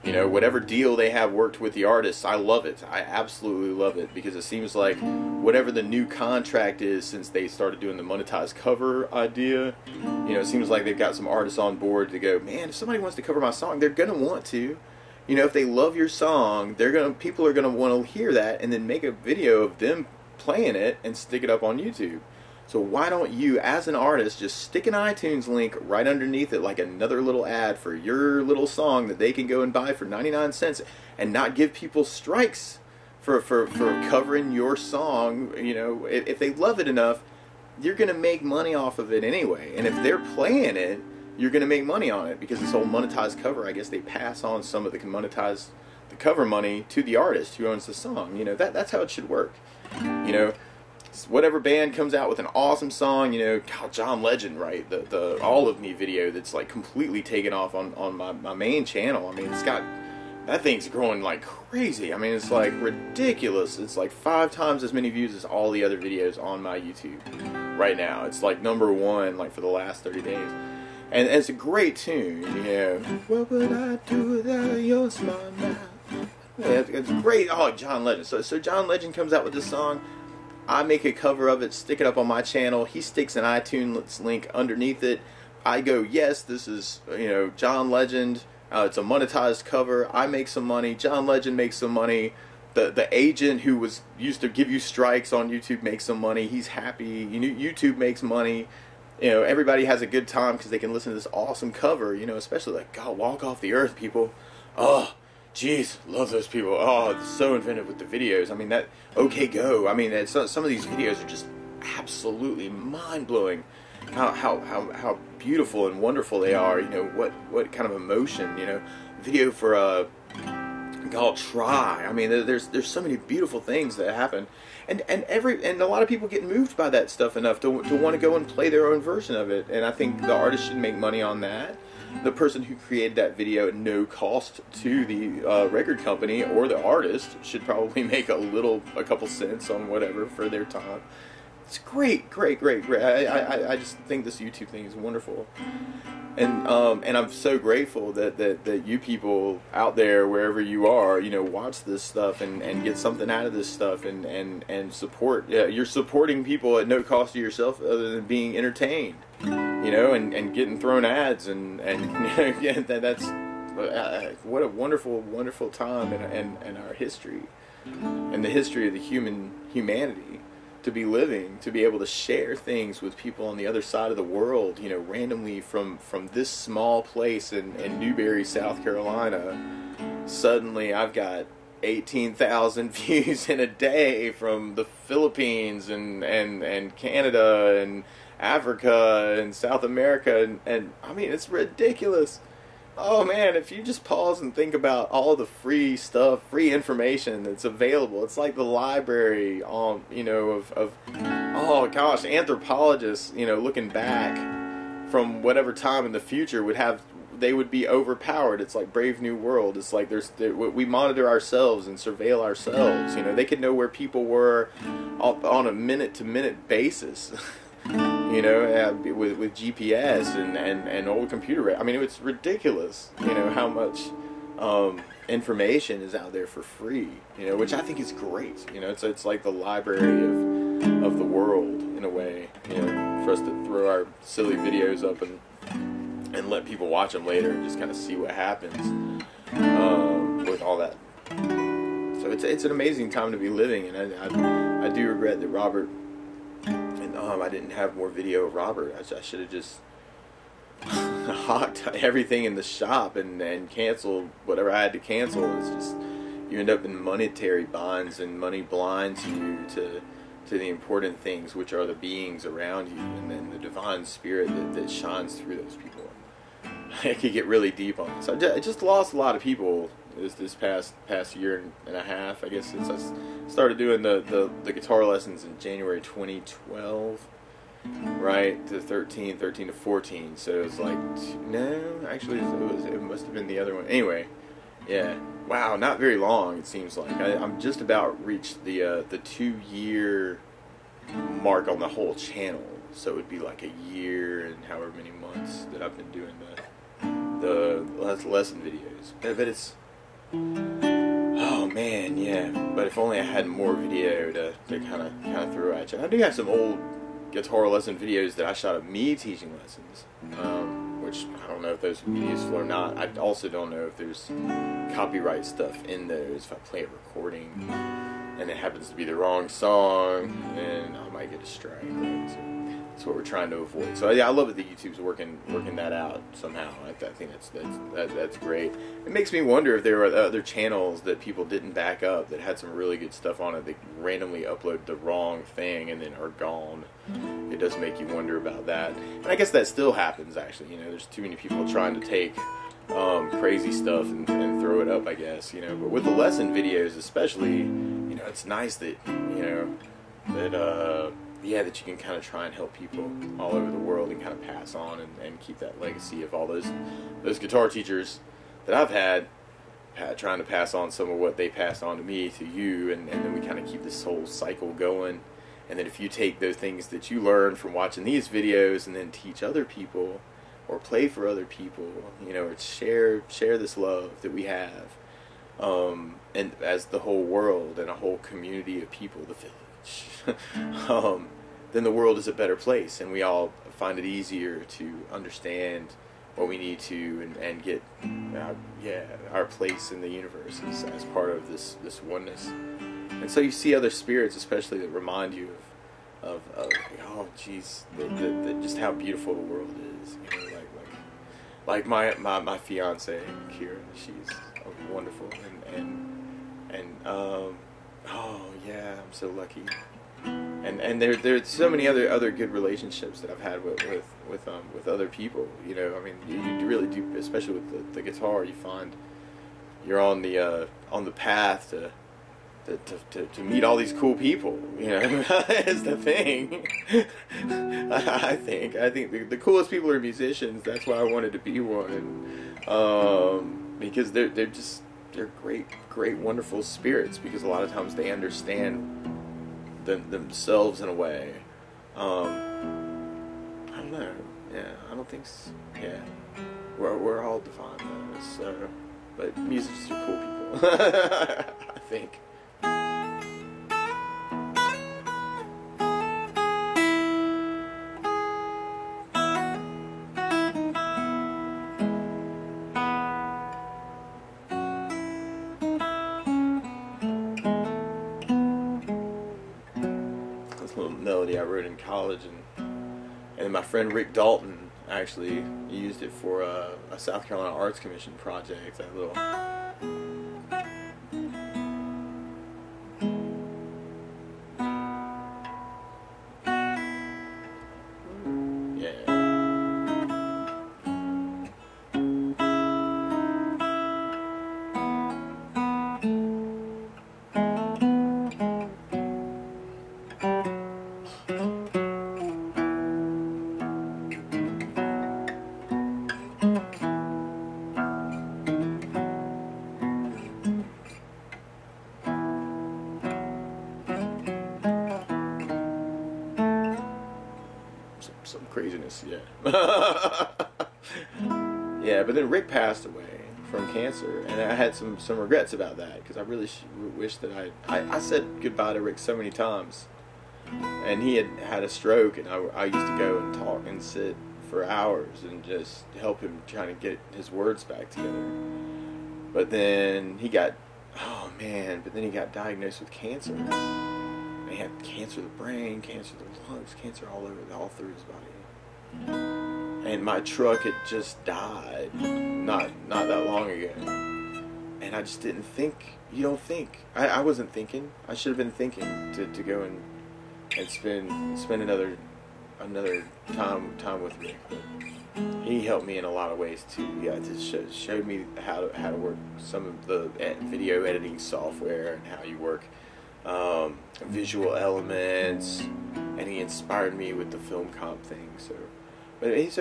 You know, whatever deal they have worked with the artists, I love it. I absolutely love it, because it seems like whatever the new contract is since they started doing the monetized cover idea, you know, it seems like they've got some artists on board to go, man, if somebody wants to cover my song, they're going to want to. You know, if they love your song, people are going to want to hear that, and then make a video of them playing it and stick it up on YouTube. So why don't you, as an artist, just stick an iTunes link right underneath it, like another little ad for your little song that they can go and buy for 99 cents, and not give people strikes for covering your song. You know, if they love it enough, you're going to make money off of it anyway. And if they're playing it, you're going to make money on it, because this whole monetized cover, I guess they pass on some of the cover money to the artist who owns the song. You know, that's how it should work. You know, whatever band comes out with an awesome song, you know, God, John Legend, right? The All of Me video that's like completely taken off on my main channel. I mean, it's got, that thing's growing like crazy. I mean, it's like ridiculous. It's like 5 times as many views as all the other videos on my YouTube right now. It's like #1 like for the last 30 days. And it's a great tune, you know. What would I do without your smile now? Yeah, it's great. Oh, John Legend. So John Legend comes out with this song. I make a cover of it, stick it up on my channel. He sticks an iTunes link underneath it. I go, yes, this is, you know, John Legend. It's a monetized cover. I make some money. John Legend makes some money. The agent who used to give you strikes on YouTube makes some money. He's happy. YouTube makes money. You know, everybody has a good time because they can listen to this awesome cover. You know, especially like, God, Walk Off the Earth, people. Oh, jeez, love those people. Oh, it's so inventive with the videos. I mean, that OK Go. I mean, some of these videos are just absolutely mind blowing. How beautiful and wonderful they are. You know, what kind of emotion. You know, video for God, Try. I mean, there's so many beautiful things that happen, and a lot of people get moved by that stuff enough to want to go and play their own version of it. And I think the artist should make money on that. The person who created that video at no cost to the record company or the artist should probably make a couple cents on whatever for their time. It's great. I just think this YouTube thing is wonderful, and I'm so grateful that you people out there, wherever you are, you know, watch this stuff and get something out of this stuff and support. Yeah, you're supporting people at no cost to yourself other than being entertained, you know, and getting thrown ads and yeah, that's what a wonderful time in our history, and the history of the humanity. To be living, to be able to share things with people on the other side of the world, you know, randomly from this small place in Newberry, South Carolina. Suddenly I've got 18,000 views in a day from the Philippines and Canada and Africa and South America, and I mean, it's ridiculous. Oh man, if you just pause and think about all the free stuff, free information that's available, it's like the library, you know, of oh gosh, anthropologists, you know, looking back from whatever time in the future they would be overpowered. It's like Brave New World. It's like we monitor ourselves and surveil ourselves. You know, they could know where people were on a minute-to-minute basis. You know, with GPS and old computer. I mean, it's ridiculous. You know how much information is out there for free. You know, which I think is great. You know, it's like the library of the world in a way. You know, for us to throw our silly videos up and let people watch them later and just kind of see what happens with all that. So it's an amazing time to be living, and I do regret that Robert. I didn't have more video of Robert. I should have just hawked everything in the shop and canceled whatever I had to cancel. It's just, you end up in monetary bonds, and money blinds you to the important things, which are the beings around you, and then the divine spirit that shines through those people. It could get really deep on this. I just lost a lot of people this past year and a half, I guess, since I started doing the guitar lessons in January 2012, right, to 13 to 14. So it was like, no, actually it must have been the other one. Anyway, yeah, wow, not very long it seems like. I'm just about reached the 2-year mark on the whole channel. So it would be like a year and however many months that I've been doing the lesson videos. But it's, oh man, yeah. But if only I had more video to kind of throw at you. I do have some old guitar lesson videos that I shot of me teaching lessons, which I don't know if those would be useful or not. I also don't know if there's copyright stuff in those. If I play a recording and it happens to be the wrong song, then I might get a strike. Right? So that's what we're trying to avoid. So yeah, I love that the YouTube's working that out somehow. I think that's great. It makes me wonder if there are other channels that people didn't back up that had some really good stuff on it that randomly upload the wrong thing and then are gone. It does make you wonder about that. And I guess that still happens actually. You know, there's too many people trying to take crazy stuff and throw it up, I guess. You know, but with the lesson videos especially, you know, it's nice that, you know, that yeah, that you can kind of try and help people all over the world and kind of pass on and keep that legacy of all those guitar teachers that I've had trying to pass on some of what they passed on to me to you, and then we kind of keep this whole cycle going. And then if you take those things that you learn from watching these videos and then teach other people or play for other people, you know, or share this love that we have, and as the whole world and a whole community of people, the village, then the world is a better place, and we all find it easier to understand what we need to and get our place in the universe as part of this oneness. And so you see other spirits, especially, that remind you of oh geez, just how beautiful the world is. You know, like my fiance Kira, she's wonderful, and oh yeah, I'm so lucky. And there's so many other good relationships that I've had with other people. You know, I mean, you really do, especially with the guitar. You find you're on the path to meet all these cool people. You know, is the thing. I think the coolest people are musicians. That's why I wanted to be one, because they're great, wonderful spirits. Because a lot of times they understand themselves in a way. I don't know. Yeah, I don't think. Yeah, we're all divine though. So, but musicians are cool people. I think. Melody I wrote in college, and my friend Rick Dalton actually used it for a South Carolina Arts Commission project. That little some craziness, yeah. Yeah, but then Rick passed away from cancer, and I had some regrets about that, because I really wish that I said goodbye to Rick so many times, and he had a stroke, and I used to go and talk and sit for hours and just help him trying to get his words back together. But then he got diagnosed with cancer. He had cancer of the brain, cancer of the lungs, cancer all through his body. And my truck had just died not that long ago. And I just didn't think. You don't think. I wasn't thinking. I should have been thinking to go and spend another time with Rick. But he helped me in a lot of ways too. Yeah, showed me how to work some of the video editing software and how you work visual elements, and he inspired me with the film comp thing. So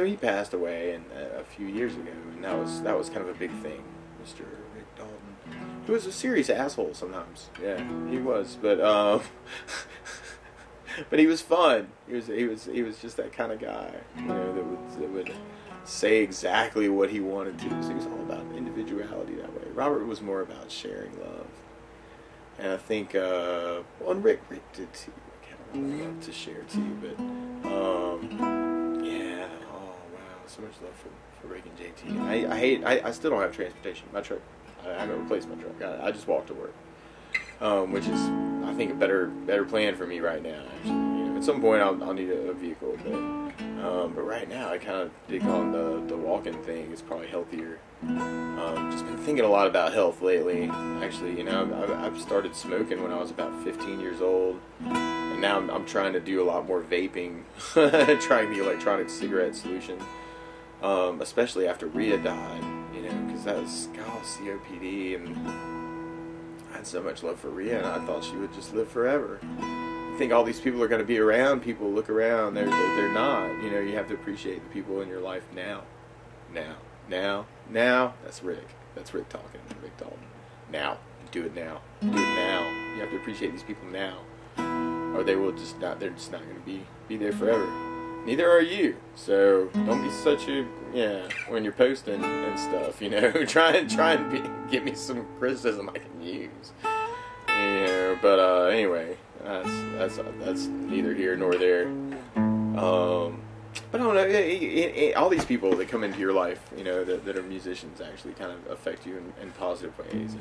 he passed away a few years ago, and that was kind of a big thing, Mr. Rick Dalton. He was a serious asshole sometimes. Yeah, he was, but but he was fun. He was just that kind of guy, you know, that would say exactly what he wanted to. So he was all about individuality that way. Robert was more about sharing love. And I think, and Rick did too. I kind of love to share too, but, yeah, oh wow, so much love for Rick and JT. And I still don't have transportation. My truck, I haven't replaced my truck. I just walk to work, which is, I think, a better plan for me right now. Actually, you know, at some point I'll need a vehicle, but right now I kind of dig on the walking thing. It's probably healthier. Just been thinking a lot about health lately. Actually, you know, I've started smoking when I was about 15 years old, and now I'm trying to do a lot more vaping, trying the electronic cigarette solution, especially after Rhea died, you know, because that was, COPD, and I had so much love for Rhea, and I thought she would just live forever. think all these people are going to be around. People look around, they're not. You know, you have to appreciate the people in your life now. That's Rick. That's Rick talking. Rick Dalton. Now. Do it now. Do it now. You have to appreciate these people now, or they will just not. They're just not going to be there forever. Neither are you. So don't be such a when you're posting and stuff. You know, try and give me some criticism I can use. You know, but anyway, that's neither here nor there. But I don't know. All these people that come into your life, you know, that are musicians, actually kind of affect you in positive ways.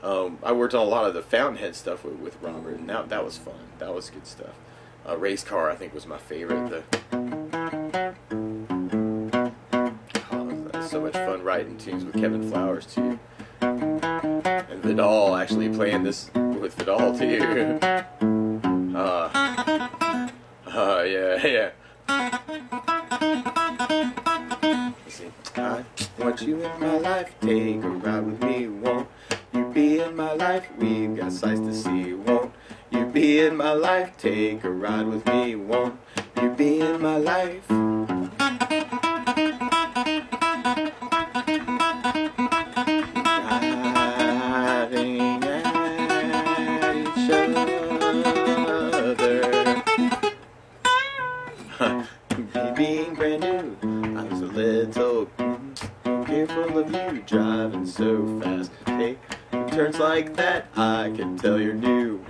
I worked on a lot of the Fountainhead stuff with Robert, and that was fun. That was good stuff. Race Car, I think, was my favorite. So much fun writing tunes with Kevin Flowers too, and Vidal actually playing this with Vidal too. Yeah. Let's see. I want you in my life, take a ride with me, won't you be in my life? We've got sights to see, won't you be in my life? Take a ride with me, won't you be in my life? Driving at each other. Being brand new, I was a little careful of you, driving so fast. Take turns like that, I can tell you're new.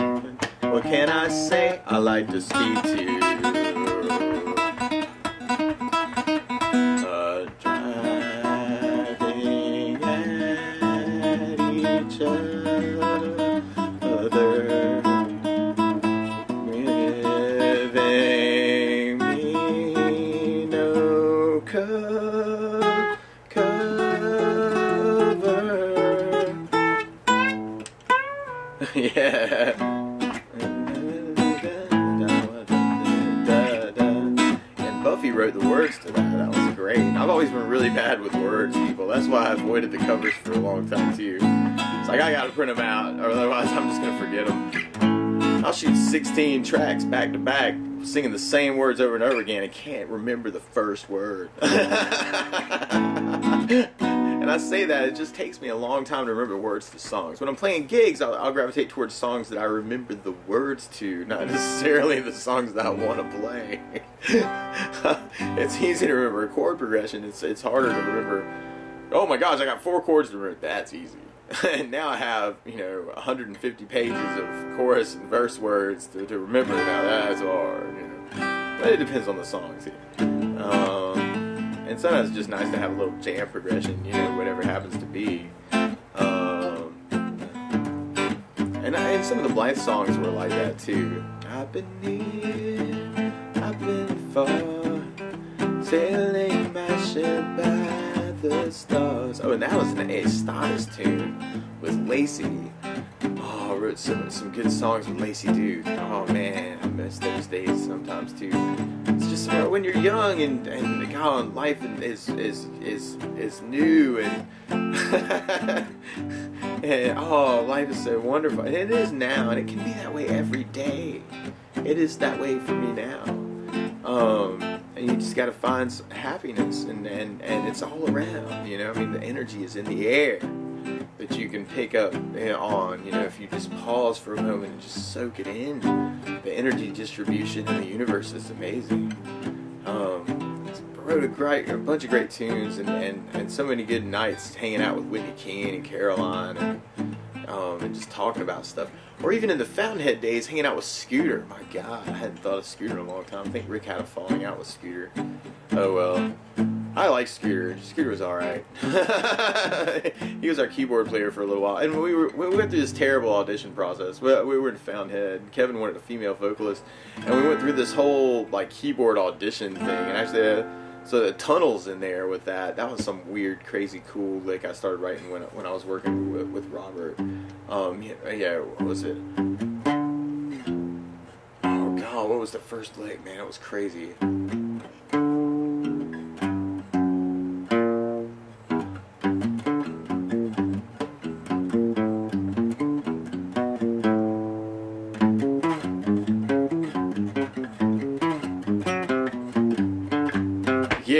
What can I say? I like to speak to you. Driving at each other, giving me no cover. Yeah. And Buffy wrote the words to that. That was great. I've always been really bad with words, people. That's why I avoided the covers for a long time too. It's like I gotta print them out, or otherwise I'm just gonna forget them. I'll shoot 16 tracks back to back, singing the same words over and over again, and can't remember the first word. And I say that, it just takes me a long time to remember the words to songs. When I'm playing gigs, I'll gravitate towards songs that I remember the words to, not necessarily the songs that I want to play. It's easy to remember a chord progression. It's harder to remember, oh my gosh, I got 4 chords to remember. That's easy. And now I have, 150 pages of chorus and verse words to remember. Now that's hard, But it depends on the songs here. And sometimes it's just nice to have a little jam progression, whatever it happens to be. And some of the Blythe songs were like that too. I've been near, I've been far, sailing my ship by the stars. Oh, and that was an Astonis tune with Lacey. Oh, I wrote some good songs with Lacey, dude. Oh man, I miss those days sometimes too. It's just when you're young and God, life is new and and life is so wonderful. And it is now, and it can be that way every day. It is that way for me now. And you just gotta find some happiness, and it's all around. I mean, the energy is in the air that you can pick up on. If you just pause for a moment and just soak it in. The energy distribution in the universe is amazing. I wrote a bunch of great tunes and so many good nights hanging out with Whitney King and Caroline and just talking about stuff. Or even in the Fountainhead days, hanging out with Scooter. My God, I hadn't thought of Scooter in a long time. I think Rick had a falling out with Scooter. Oh well. I like Scooter. Scooter was alright. He was our keyboard player for a little while. And we went through this terrible audition process. We were in Fountainhead. Kevin wanted a female vocalist. And we went through this whole keyboard audition thing. And actually, so the tunnels in there with that. That was some weird, crazy, cool lick I started writing when I was working with Robert. What was it? Oh God, what was the first lick, man? It was crazy.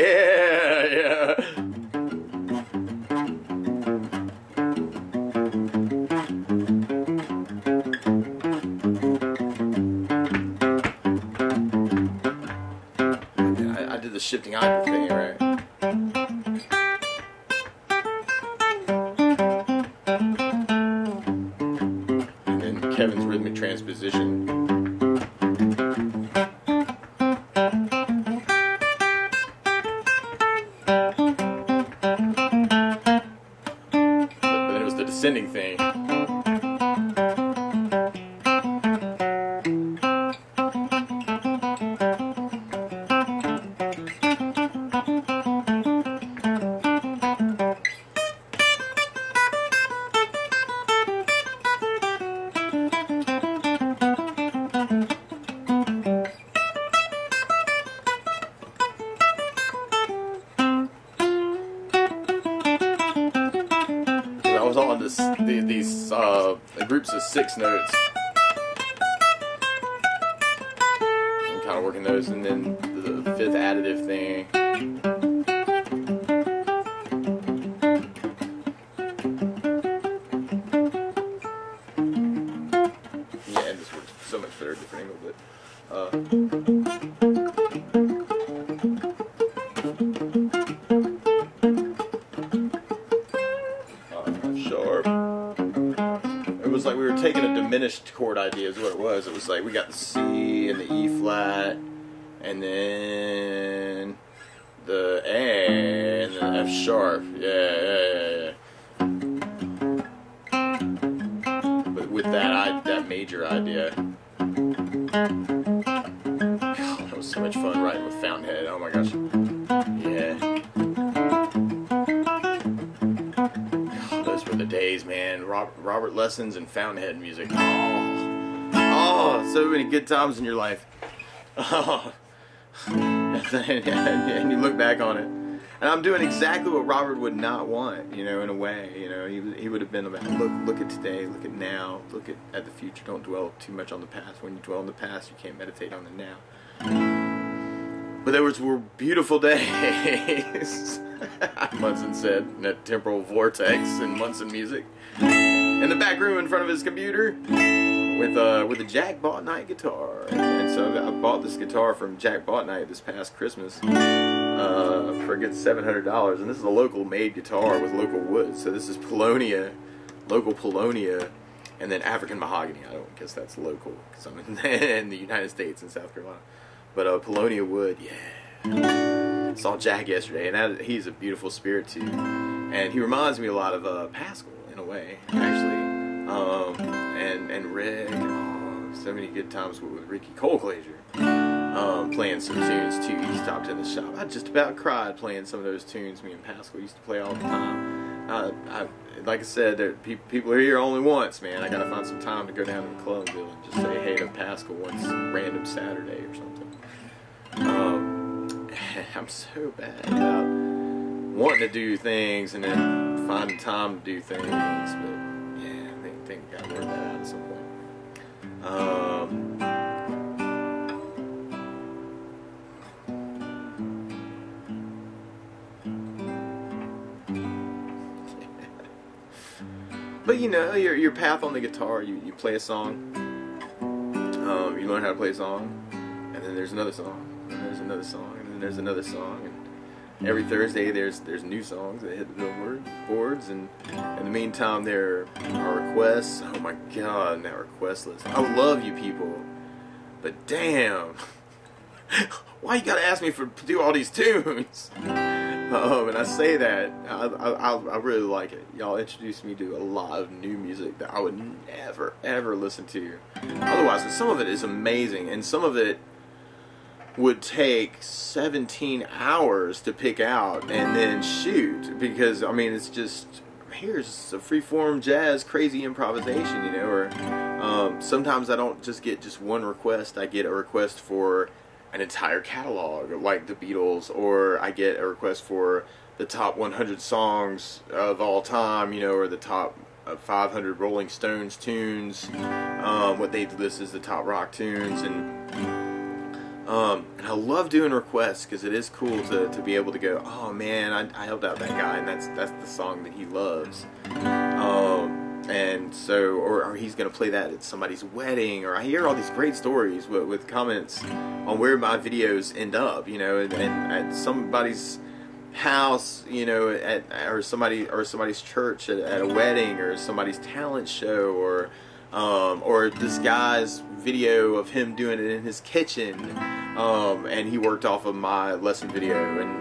Yeah, yeah. I did the shifting octave thing, right? And then Kevin's rhythmic transposition. But then it was the descending thing. I was on these groups of 6 notes. I'm kind of working those, and then the 5th additive thing. Yeah, and this works so much better at a different angle, but sharp. It was like we were taking a diminished chord idea is what it was. It was like we got the C and the E flat, and then the A and the F sharp. Yeah. But with that major idea. God, that was so much fun writing with Fountainhead. Oh my gosh. Yeah. Those were the days, man. Robert Lessons and Fountainhead music. Oh, so many good times in your life. Oh. And you look back on it, and I'm doing exactly what Robert would not want, you know, in a way. You know, he would have been about, look at today, look at now, look at the future. Don't dwell too much on the past. When you dwell on the past, you can't meditate on the now. But there were beautiful days. Munson said, in a temporal vortex in Munson music, in the back room in front of his computer, with a Jack Botnight guitar. And so I bought this guitar from Jack Botnight this past Christmas for a good $700. And this is a local made guitar with local wood. So this is Polonia, local Polonia, and then African mahogany. I don't guess that's local because I'm in the United States in South Carolina. But Polonia wood, yeah. Saw Jack yesterday, and he's a beautiful spirit too. And he reminds me a lot of Pascal in a way, actually. And Rick, so many good times with Ricky Colclaser, playing some tunes too. He stopped in the shop. I just about cried playing some of those tunes me and Pascal used to play all the time. Like I said, people are here only once, man. I gotta find some time to go down to Columnville and just say hey to Pascal once random Saturday or something. I'm so bad about wanting to do things and then finding time to do things, but yeah, I think I gotta work that out at some point. But you know, your path on the guitar, you play a song, you learn how to play a song, and then there's another song, and there's another song, and then there's another song, and every Thursday there's new songs that hit the Billboard boards, and in the meantime there are requests. Oh my God, and that request list. I love you people, but damn, why you gotta ask me to do all these tunes? And I say that, I really like it. Y'all introduced me to a lot of new music that I would never, ever listen to otherwise. And some of it is amazing, and some of it would take 17 hours to pick out and then shoot, because, I mean, it's just, here's a freeform jazz, crazy improvisation, you know, or sometimes I don't just get just one request, I get a request for an entire catalog, like the Beatles, or I get a request for the top 100 songs of all time, you know, or the top 500 Rolling Stones tunes, what they list as the top rock tunes, and And I love doing requests because it is cool to be able to go, oh man, I helped out that guy, and that's the song that he loves. And so, or he's going to play that at somebody's wedding, or I hear all these great stories with comments on where my videos end up, you know, and at somebody's house, you know, or somebody's church at a wedding, or somebody's talent show, or this guy's video of him doing it in his kitchen, and he worked off of my lesson video,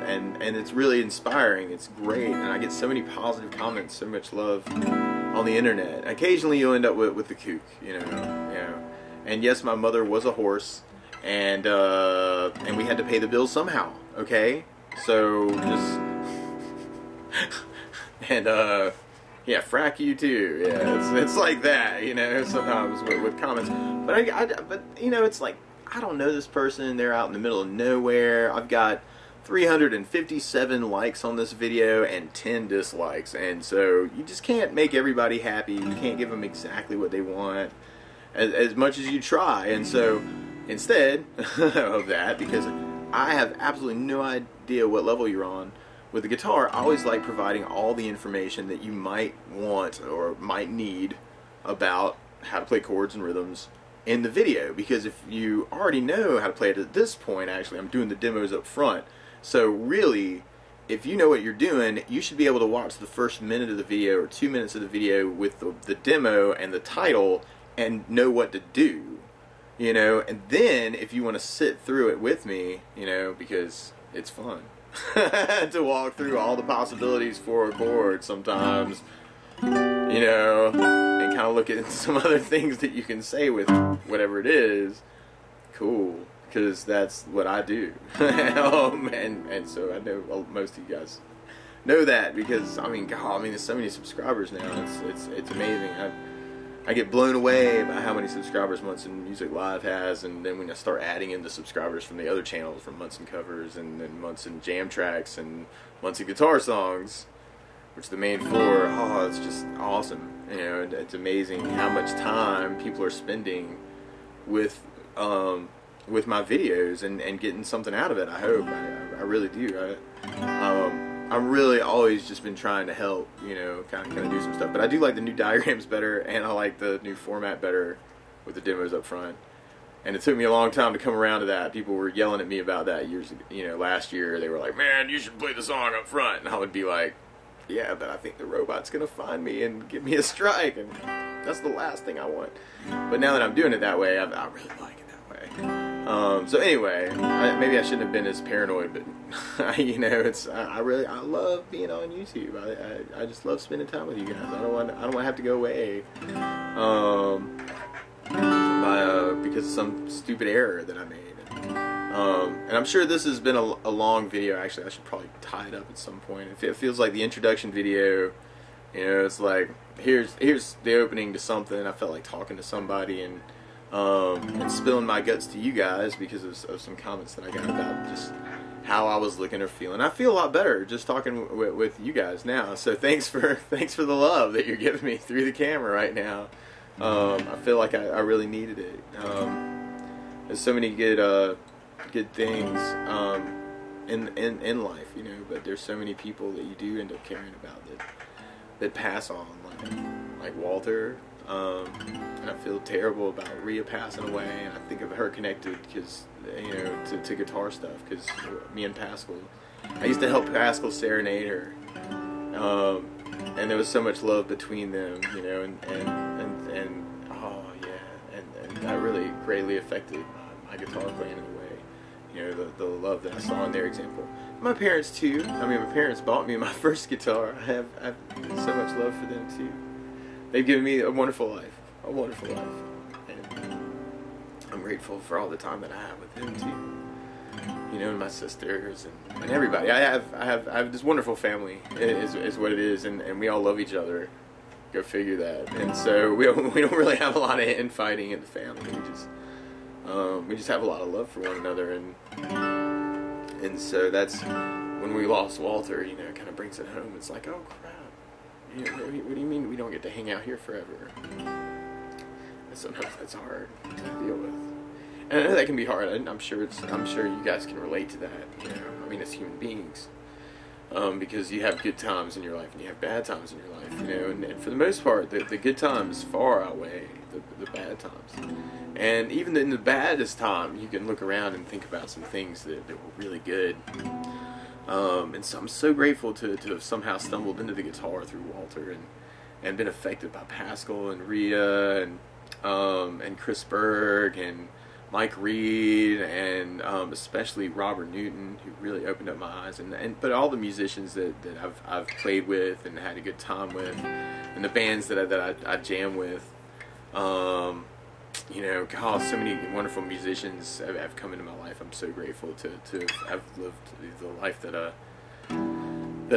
and it's really inspiring. It's great, and I get so many positive comments, so much love on the internet. Occasionally you'll end up with the kook, you know. And yes, my mother was a horse, and we had to pay the bills somehow, okay? So just and yeah, frack you too. Yeah, it's like that, you know. Sometimes with comments, but you know, it's like, I don't know this person. They're out in the middle of nowhere. I've got 357 likes on this video and 10 dislikes, and so you just can't make everybody happy. You can't give them exactly what they want as much as you try. And so instead of that, because I have absolutely no idea what level you're on with the guitar, I always like providing all the information that you might want or might need about how to play chords and rhythms in the video, because if you already know how to play it at this point, actually I'm doing the demos up front, so really if you know what you're doing, you should be able to watch the first minute of the video or 2 minutes of the video with the demo and the title and know what to do, you know. And then if you want to sit through it with me, you know, because it's fun to walk through all the possibilities for a chord sometimes, you know, and kind of look at some other things that you can say with whatever it is. Cool, because that's what I do. And so I know most of you guys know that, because I mean, God, there's so many subscribers now. It's amazing. I get blown away by how many subscribers Munson Music Live has, and then when I start adding in the subscribers from the other channels, from Munson Covers and then Munson Jam Tracks and Munson Guitar Songs, which are the main four, oh, it's just awesome. You know, it's amazing how much time people are spending with my videos and getting something out of it. I hope. I really do. I'm really always just been trying to help, you know, kind of do some stuff. But I do like the new diagrams better, and I like the new format better with the demos up front. And it took me a long time to come around to that. People were yelling at me about that years ago, you know, last year. They were like, "Man, you should play the song up front." And I would be like, "Yeah, but I think the robot's gonna find me and give me a strike, and that's the last thing I want." But now that I'm doing it that way, I really like it that way. So anyway, maybe I shouldn't have been as paranoid, but you know, I love being on YouTube. I just love spending time with you guys. I don't want to have to go away because of some stupid error that I made. And I'm sure this has been a long video. Actually, I should probably tie it up at some point. It feels like the introduction video. You know, it's like here's the opening to something. I felt like talking to somebody and spilling my guts to you guys because of some comments that I got about just how I was looking or feeling. I feel a lot better just talking with you guys now. So thanks for the love that you're giving me through the camera right now. I feel like I really needed it. There's so many good things in life, you know, but there's so many people that you do end up caring about that pass on, like Walter. And I feel terrible about Rhea passing away, and I think of her connected because, you know, to guitar stuff, because me and Pascal, I used to help Pascal serenade her, and there was so much love between them, you know, and oh yeah, and that really greatly affected my guitar playing in a way, you know, the love that I saw in their example. My parents too. I mean, my parents bought me my first guitar. I have so much love for them too. They've given me a wonderful life, and I'm grateful for all the time that I have with them too. You know, and my sisters and everybody. I have this wonderful family is what it is, and we all love each other. Go figure that. And so we don't really have a lot of infighting in the family. We just have a lot of love for one another, and so that's when we lost Walter. You know, it kind of brings it home. It's like, oh crap. You know, what do you mean we don't get to hang out here forever? And sometimes that's hard to deal with. And I know that can be hard. I'm sure you guys can relate to that. You know, I mean, as human beings, because you have good times in your life and you have bad times in your life. You know, and for the most part, the good times far outweigh the bad times. And even in the baddest time, you can look around and think about some things that were really good. And so I'm so grateful to have somehow stumbled into the guitar through Walter and been affected by Pascal and Rhea and Chris Berg and Mike Reed and especially Robert Newton, who really opened up my eyes, but all the musicians that I've played with and had a good time with, and the bands that I jam with. You know, God, so many wonderful musicians have come into my life. I'm so grateful to have lived the life that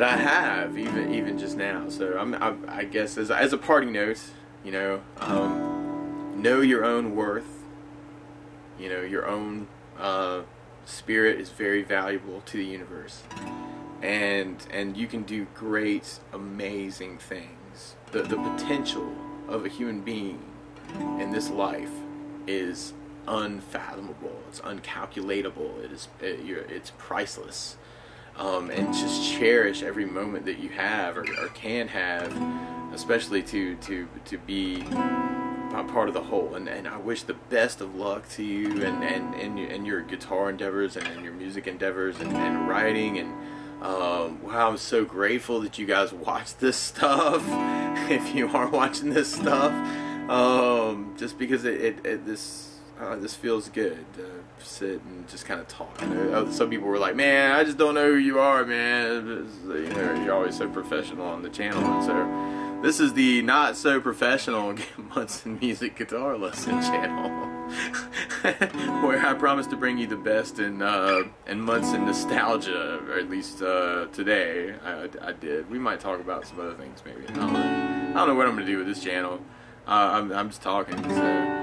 I have, even just now. So I guess as a parting note, you know your own worth. You know, your own spirit is very valuable to the universe, and you can do great, amazing things. The potential of a human being in this life is unfathomable. It's uncalculatable. It's priceless. And just cherish every moment that you have or can have, especially to be part of the whole. And I wish the best of luck to you and your guitar endeavors and your music endeavors and writing. And wow, I'm so grateful that you guys watch this stuff. If you are watching this stuff, just because this feels good to sit and just kind of talk. You know, some people were like, "Man, I just don't know who you are, man." You know, you're always so professional on the channel, and so this is the not so professional Munson Music Guitar Lesson channel, where I promise to bring you the best in Munson nostalgia, or at least today. I did. We might talk about some other things, maybe. I don't know what I'm gonna do with this channel. I'm just talking, so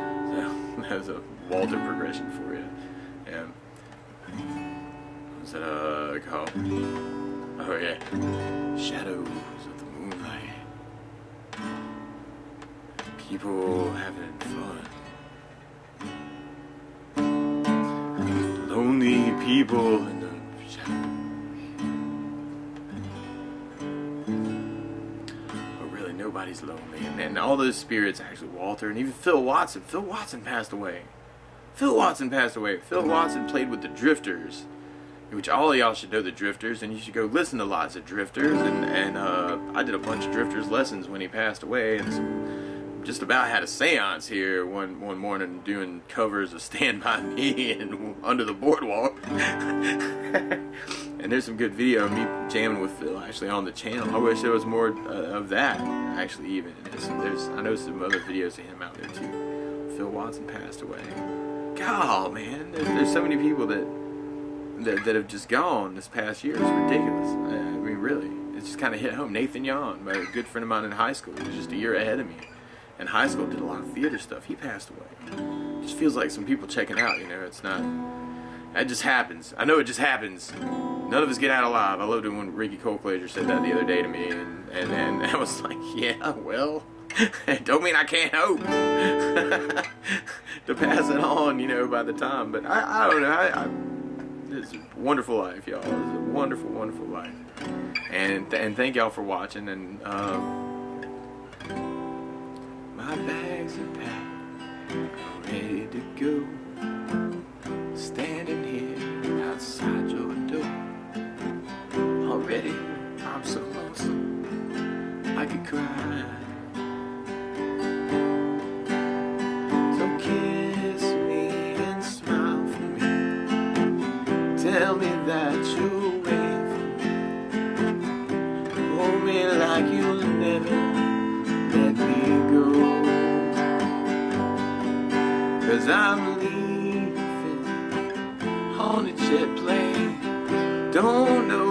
that's a Walter progression for you. And what's that called? Oh yeah, Shadows of the Moonlight. People having fun. Lonely people in the shadows. Nobody's lonely, and all those spirits, actually Walter and even Phil Watson. Phil Watson passed away. Phil Watson played with the Drifters, which all of y'all should know the Drifters, and you should go listen to lots of Drifters. And I did a bunch of Drifters lessons when he passed away, and just about had a seance here one morning doing covers of Stand By Me and Under the Boardwalk. And there's some good video of me jamming with Phil actually on the channel. I wish there was more of that actually. Even I know some other videos of him out there too. Phil Watson passed away. God, man, there's so many people that have just gone this past year. It's ridiculous. I mean, really, it's just kind of hit home. Nathan Yon, a good friend of mine in high school, he was just a year ahead of me. In high school, did a lot of theater stuff. He passed away. It just feels like some people checking out. You know, it's not. It just happens. I know it just happens. None of us get out alive. I loved it when Ricky Colclaser said that the other day to me, and I was like, yeah, well, it don't mean I can't hope to pass it on, you know, by the time. But I don't know. It's a wonderful life, y'all. It's a wonderful, wonderful life. And thank y'all for watching. And my bags are packed, I'm ready to go. Standing here outside your door. Already, I'm so lonesome I could cry. So kiss me and smile for me. Tell me that you'll wait for me. Hold me like you'll never let me go. 'Cause I'm leaving on a jet plane. Don't know